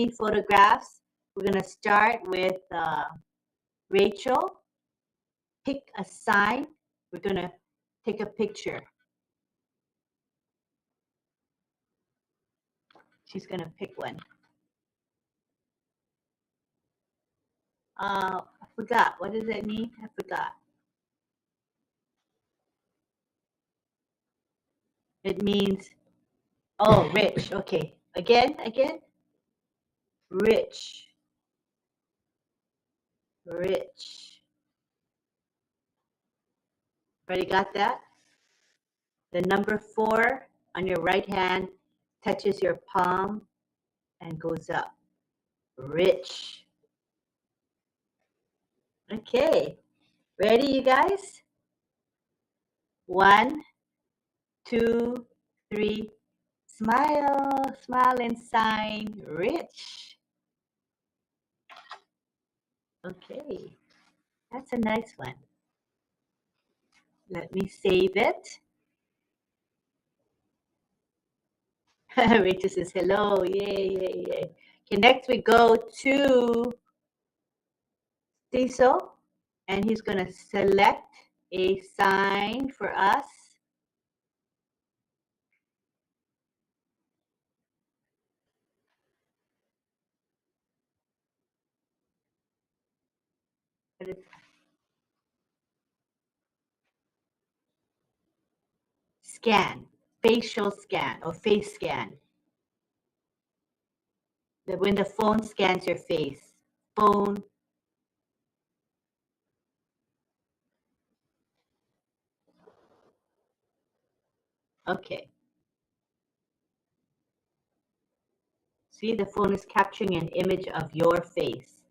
photographs. We're going to start with Rachel. Pick a sign. We're going to take a picture. She's going to pick one. I forgot. What does that mean? I forgot. It means, oh, rich. Okay. Again. Rich. Everybody got that? The number 4 on your right hand touches your palm and goes up. Rich. Okay. Ready, you guys? 1, 2, 3. Smile and sign. Rich. Okay. That's a nice one. Let me save it. Rachel says hello. Yay. Okay, next we go to Cecil, and he's going to select a sign for us. Scan, facial scan or face scan. When the phone scans your face. Phone. Okay. See, the phone is capturing an image of your face.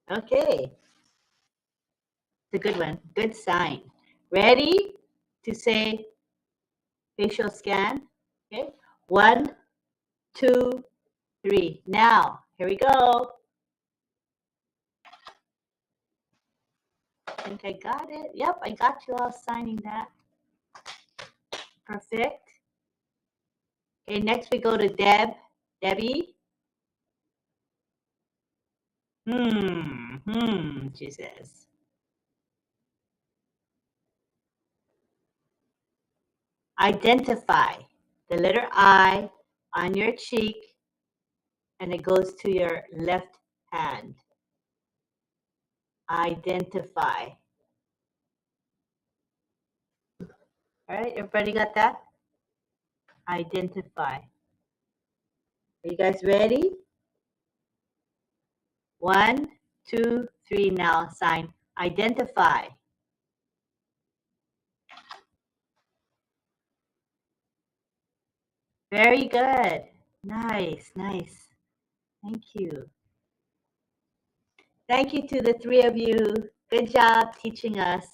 Okay. It's a good one. Good sign. Ready to say facial scan? Okay. 1, 2, 3. Now, here we go. I think I got it. Yep, I got you all signing that. Perfect. Okay, next we go to Debbie. She says. Identify the letter I on your cheek, and it goes to your left hand. Identify. All right, everybody got that? Identify. Are you guys ready? 1, 2, 3. Now sign identify. Very good. Nice. Thank you. Thank you to the 3 of you. Good job teaching us.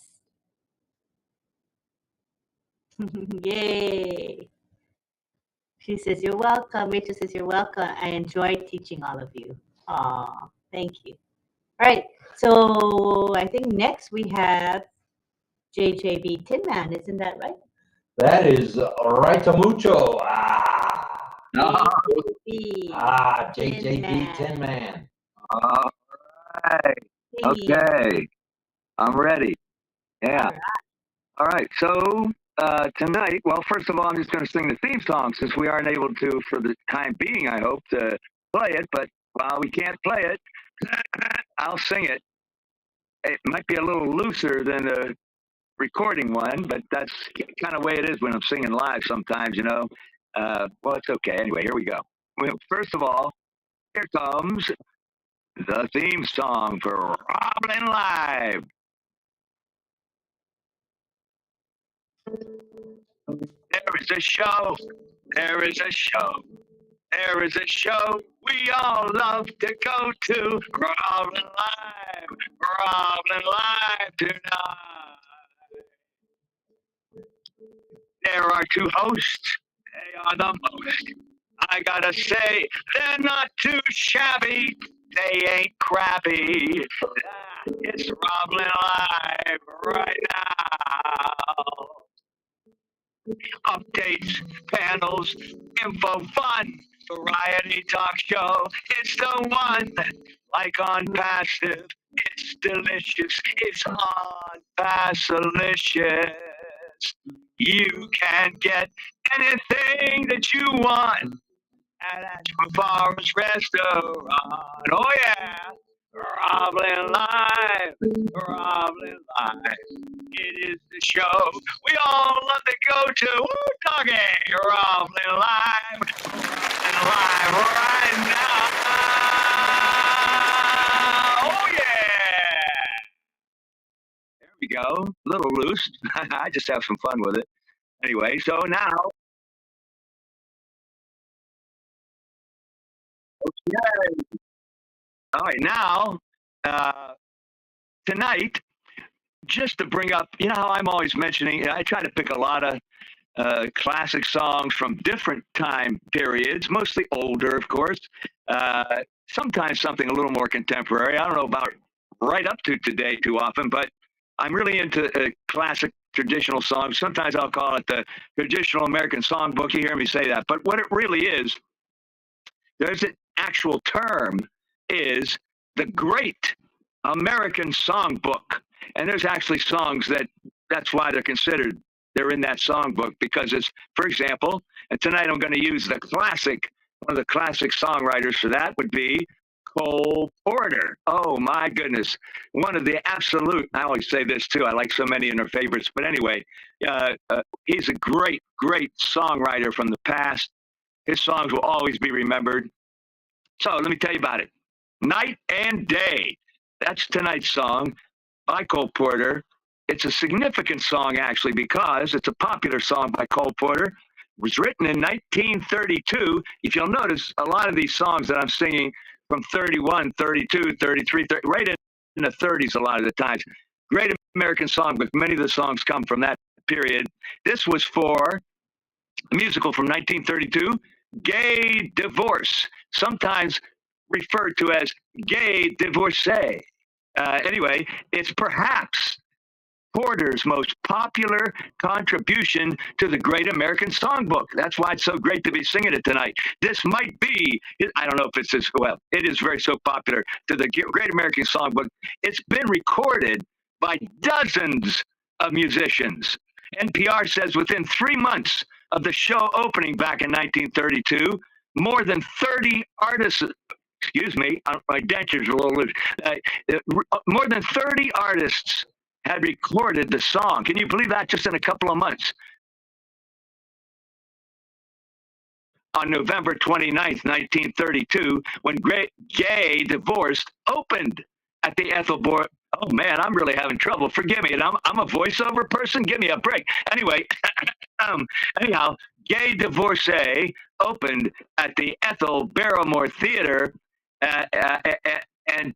Yay. She says, you're welcome. Rachel says, you're welcome. I enjoyed teaching all of you. Aw, thank you. All right. So I think next we have JJB Tin Man. Isn't that right? That is Mucho. JJB Tin Man. All right. Okay. I'm ready. Yeah. All right. So tonight, well, first of all, I'm just going to sing the theme song since we aren't able to, for the time being, I hope, to play it. But while we can't play it, I'll sing it. It might be a little looser than the recording one, but that's kind of the way it is when I'm singing live sometimes, you know. Well, it's okay. Anyway, here we go. Well, first of all, here comes the theme song for RobLynn Live. There is a show. There is a show. There is a show we all love to go to. RobLynn Live. RobLynn Live tonight. There are two hosts. They are the most. I gotta say, they're not too shabby. They ain't crappy. It's RobLynn Live right now. Updates, panels, info, fun, variety talk show. It's the one. Like on Passive, it's delicious. It's on Passilicious. You can get anything that you want at Aș Restaurant. Oh yeah, RobLynn Live, RobLynn Live. It is the show we all love to go to. Woo, doggy, RobLynn Live, RobLynn Live right now. Oh yeah. There we go. A little loose. I just have some fun with it. Anyway, so now. Okay. All right, now, tonight, just to bring up, you know how I'm always mentioning, I try to pick a lot of classic songs from different time periods, mostly older, of course. Sometimes something a little more contemporary. I don't know about right up to today too often, but I'm really into classic traditional songs. Sometimes I'll call it the traditional American songbook. You hear me say that. But what it really is, there's an actual term, is the Great American Songbook. And there's actually songs that's why they're in that songbook, because it's, for example, and tonight I'm going to use one of the classic songwriters for that would be Cole Porter. Oh my goodness. One of the absolute, I always say this too, I like so many in her favorites, but anyway, he's a great, great songwriter from the past. His songs will always be remembered. So let me tell you about it. Night and Day. That's tonight's song by Cole Porter. It's a significant song, actually, because it's a popular song by Cole Porter. It was written in 1932. If you'll notice, a lot of these songs that I'm singing from 31, 32, 33, 30, right in the 30s a lot of the times. Great American Songbook. Many of the songs come from that period. This was for a musical from 1932, Gay Divorce, sometimes referred to as Gay Divorcee. Anyway, it's perhaps Porter's most popular contribution to the Great American Songbook. That's why it's so great to be singing it tonight. This might be, I don't know if it's as well, it is very so popular to the Great American Songbook. It's been recorded by dozens of musicians. NPR says within 3 months of the show opening back in 1932, more than 30 artists, excuse me, my dentures are a little loose, more than 30 artists had recorded the song. Can you believe that, just in a couple of months? On November 29th, 1932, when Gay Divorce opened at the Ethelborough. Oh man, I'm really having trouble. Forgive me. I'm a voiceover person. Give me a break. Anyway, anyhow, Gay Divorcee opened at the Ethel Barrymore Theater, and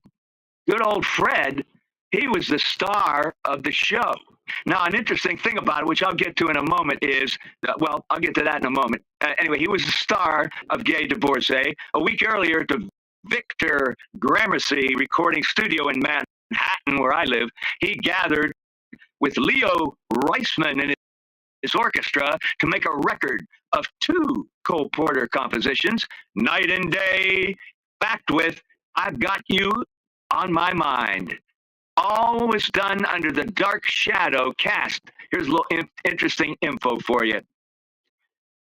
good old Fred, he was the star of the show. Now, an interesting thing about it, which I'll get to in a moment, is, well, I'll get to that in a moment. Anyway, he was the star of Gay Divorcee. A week earlier at the Victor Gramercy recording studio in Manhattan, where I live, he gathered with Leo Reisman and his orchestra to make a record of 2 Cole Porter compositions, Night and Day, backed with I've Got You on My Mind. All was done under the Dark Shadow cast. Here's a little interesting info for you.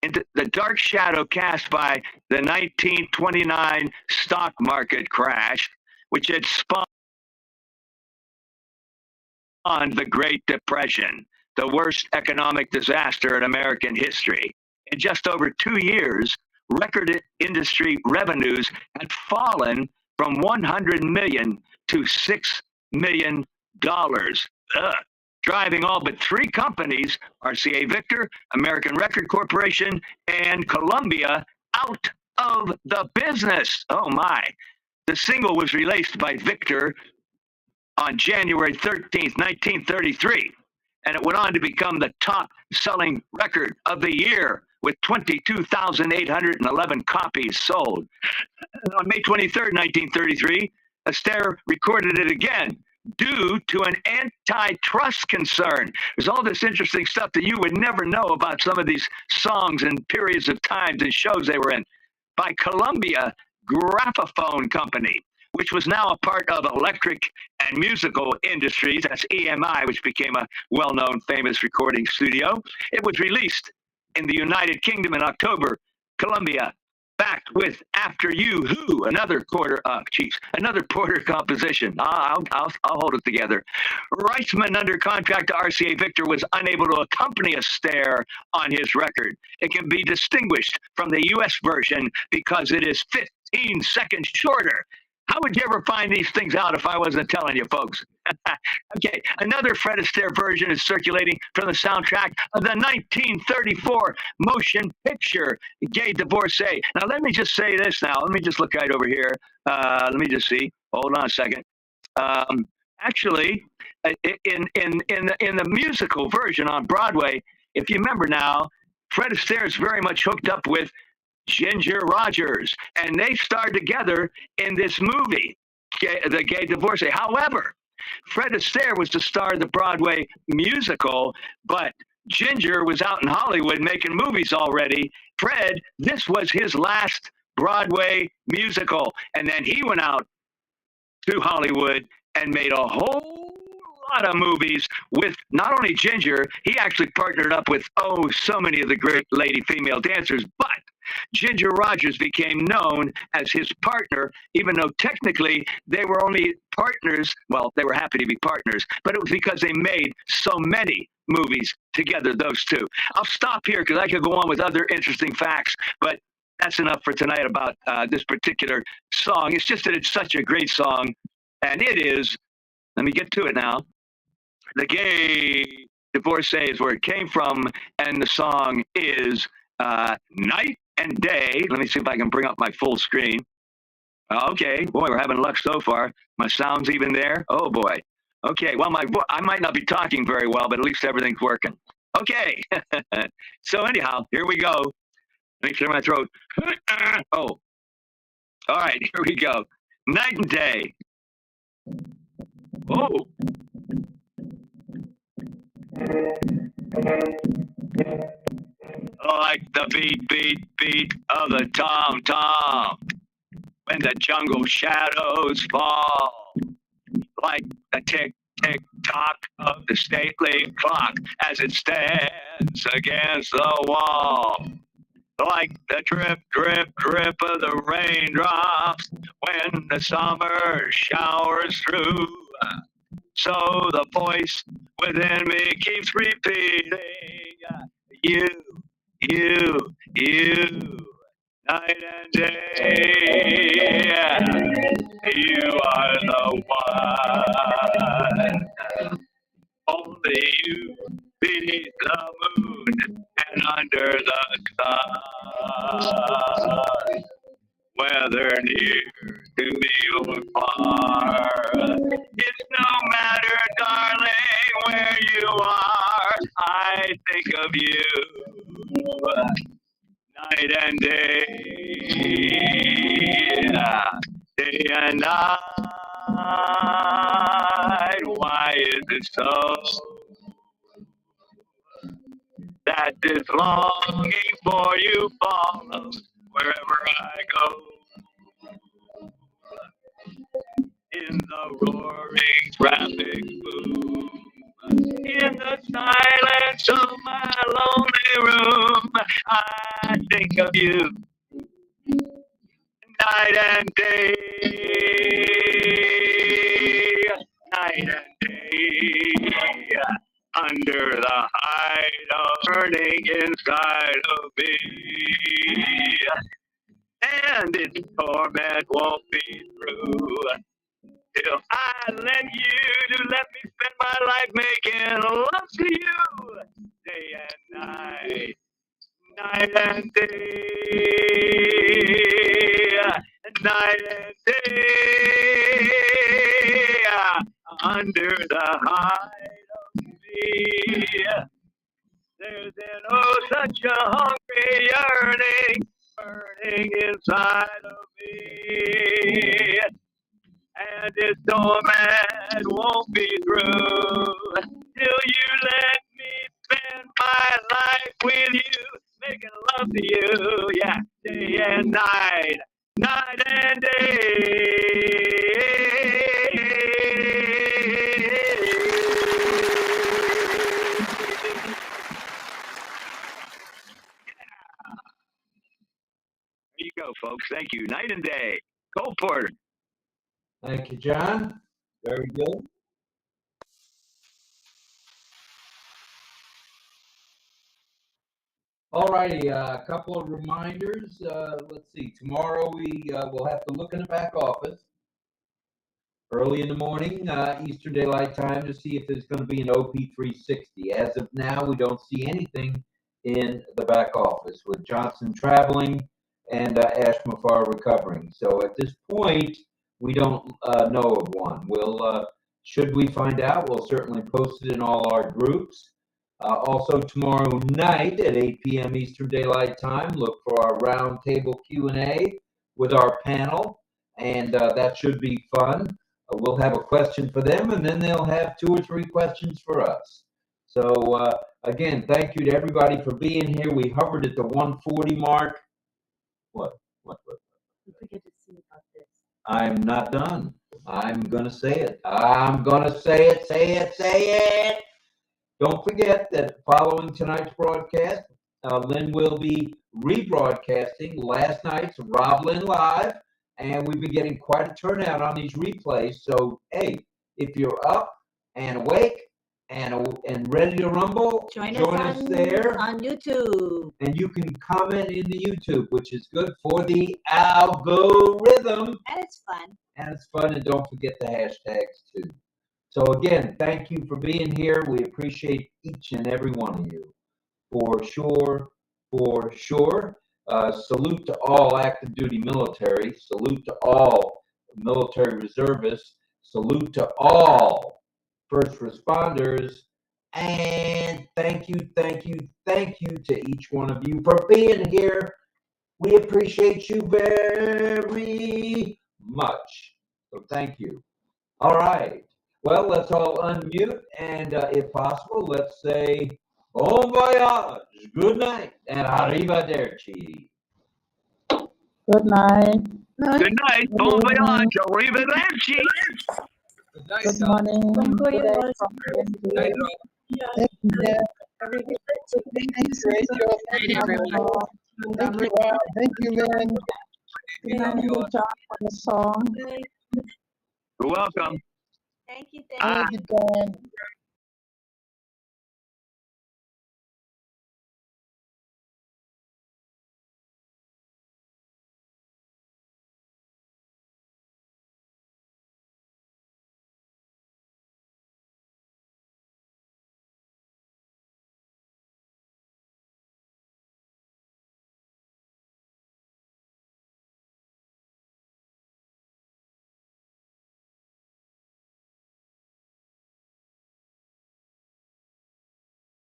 The Dark Shadow cast by the 1929 stock market crash, which had spawned the Great Depression, the worst economic disaster in American history. In just over 2 years, record industry revenues had fallen from $100 million to $6 million, driving all but 3 companies, RCA Victor, American Record Corporation, and Columbia, out of the business. Oh my. The single was released by Victor on January 13th, 1933, and it went on to become the top-selling record of the year with 22,811 copies sold. On May 23rd, 1933, Astaire recorded it again due to an antitrust concern. There's all this interesting stuff that you would never know about some of these songs and periods of times and shows they were in, by Columbia Graphophone Company, which was now a part of Electric and Musical Industries. That's EMI, which became a well-known, famous recording studio. It was released in the United Kingdom in October. Columbia backed with After You Who, another Porter composition. I'll hold it together. Reisman, under contract to RCA Victor, was unable to accompany Astaire on his record. It can be distinguished from the US version because it is 15 seconds shorter. How would you ever find these things out if I wasn't telling you, folks? Okay, another Fred Astaire version is circulating from the soundtrack of the 1934 motion picture, 𝗙𝗰𝗶𝗹. Now, let me just say this now. Let me just look right over here. Let me just see. Hold on a second. Actually, in the musical version on Broadway, if you remember now, Fred Astaire is very much hooked up with Ginger Rogers, and they starred together in this movie, the 𝗙𝗰𝗶𝗹. However, Fred Astaire was the star of the Broadway musical, but Ginger was out in Hollywood making movies already. Fred, this was his last Broadway musical, and then he went out to Hollywood and made a whole lot of movies with not only Ginger, he actually partnered up with, so many of the great lady female dancers, but Ginger Rogers became known as his partner, even though technically they were only partners. Well, they were happy to be partners, but it was because they made so many movies together, those two. I'll stop here because I could go on with other interesting facts, but that's enough for tonight about this particular song. It's just that it's such a great song, and it is, let me get to it now, the 𝗙𝗰𝗶𝗹 is where it came from, and the song is Night and Day. Let me see if I can bring up my full screen. Okay, boy, we're having luck so far. My sound's even there. Oh boy. Okay, well, I might not be talking very well, but at least everything's working. Okay. So anyhow, here we go. Let me clear my throat. Oh. All right, here we go. Night and Day. Oh. Like the beat of the tom-tom when the jungle shadows fall, like the tick-tick-tock of the stately clock as it stands against the wall, like the drip-drip-drip of the raindrops when the summer showers through. So the voice within me keeps repeating, you, night and day, you are the one. Only you beneath the moon and under the sun, whether near to me or far. It's no matter, darling, where you are, I think of you night and day, day and night. Why is it so? that this longing for you follows wherever I go. In the roaring traffic boom, in the silence of my lonely room, I think of you night and day, night and day, under the height of burning inside of me. And its torment won't be through till I let me spend my life making love to you, day and night, night and day, night and day, under the hide of me. There's such a hungry yearning burning inside of me. And this torment won't be through till you let me spend my life with you, making love to you, yeah, day and night, night and day. There you go, folks. Thank you. Night and day. Cole Porter. Thank you, John. Very good. All righty, a couple of reminders. Let's see, tomorrow we will have to look in the back office early in the morning, Eastern Daylight Time, to see if there's going to be an OP360. As of now, we don't see anything in the back office, with Johnson traveling and 𝗙𝗰𝗶𝗹 recovering. So at this point, we don't know of one. We'll, should we find out, we'll certainly post it in all our groups. Also tomorrow night at 8 p.m. Eastern Daylight Time, look for our roundtable Q&A with our panel, and that should be fun. We'll have a question for them, and then they'll have 2 or 3 questions for us. So again, thank you to everybody for being here. We hovered at the 140 mark. What? Don't forget to see about this. I'm not done. I'm going to say it. I'm going to say it, say it. Don't forget that following tonight's broadcast, Lynn will be rebroadcasting last night's RobLynn Live, and we've been getting quite a turnout on these replays. So, hey, if you're up and awake and ready to rumble, join us there on YouTube. And you can comment in the YouTube, which is good for the algorithm. And it's fun. And don't forget the hashtags too. So again, thank you for being here. We appreciate each and every one of you. For sure, for sure. Salute to all active duty military. Salute to all military reservists. Salute to all first responders. And thank you to each one of you for being here. We appreciate you very much. So thank you. All right. Well, let's all unmute, and if possible, let's say bon voyage, good night, and arrivederci. Good night. Good night, bon voyage, arrivederci. Good morning. Good day from Thank you, Lynn. Thank you, John, for the song. You're welcome. Thank you, Thank you, Dan.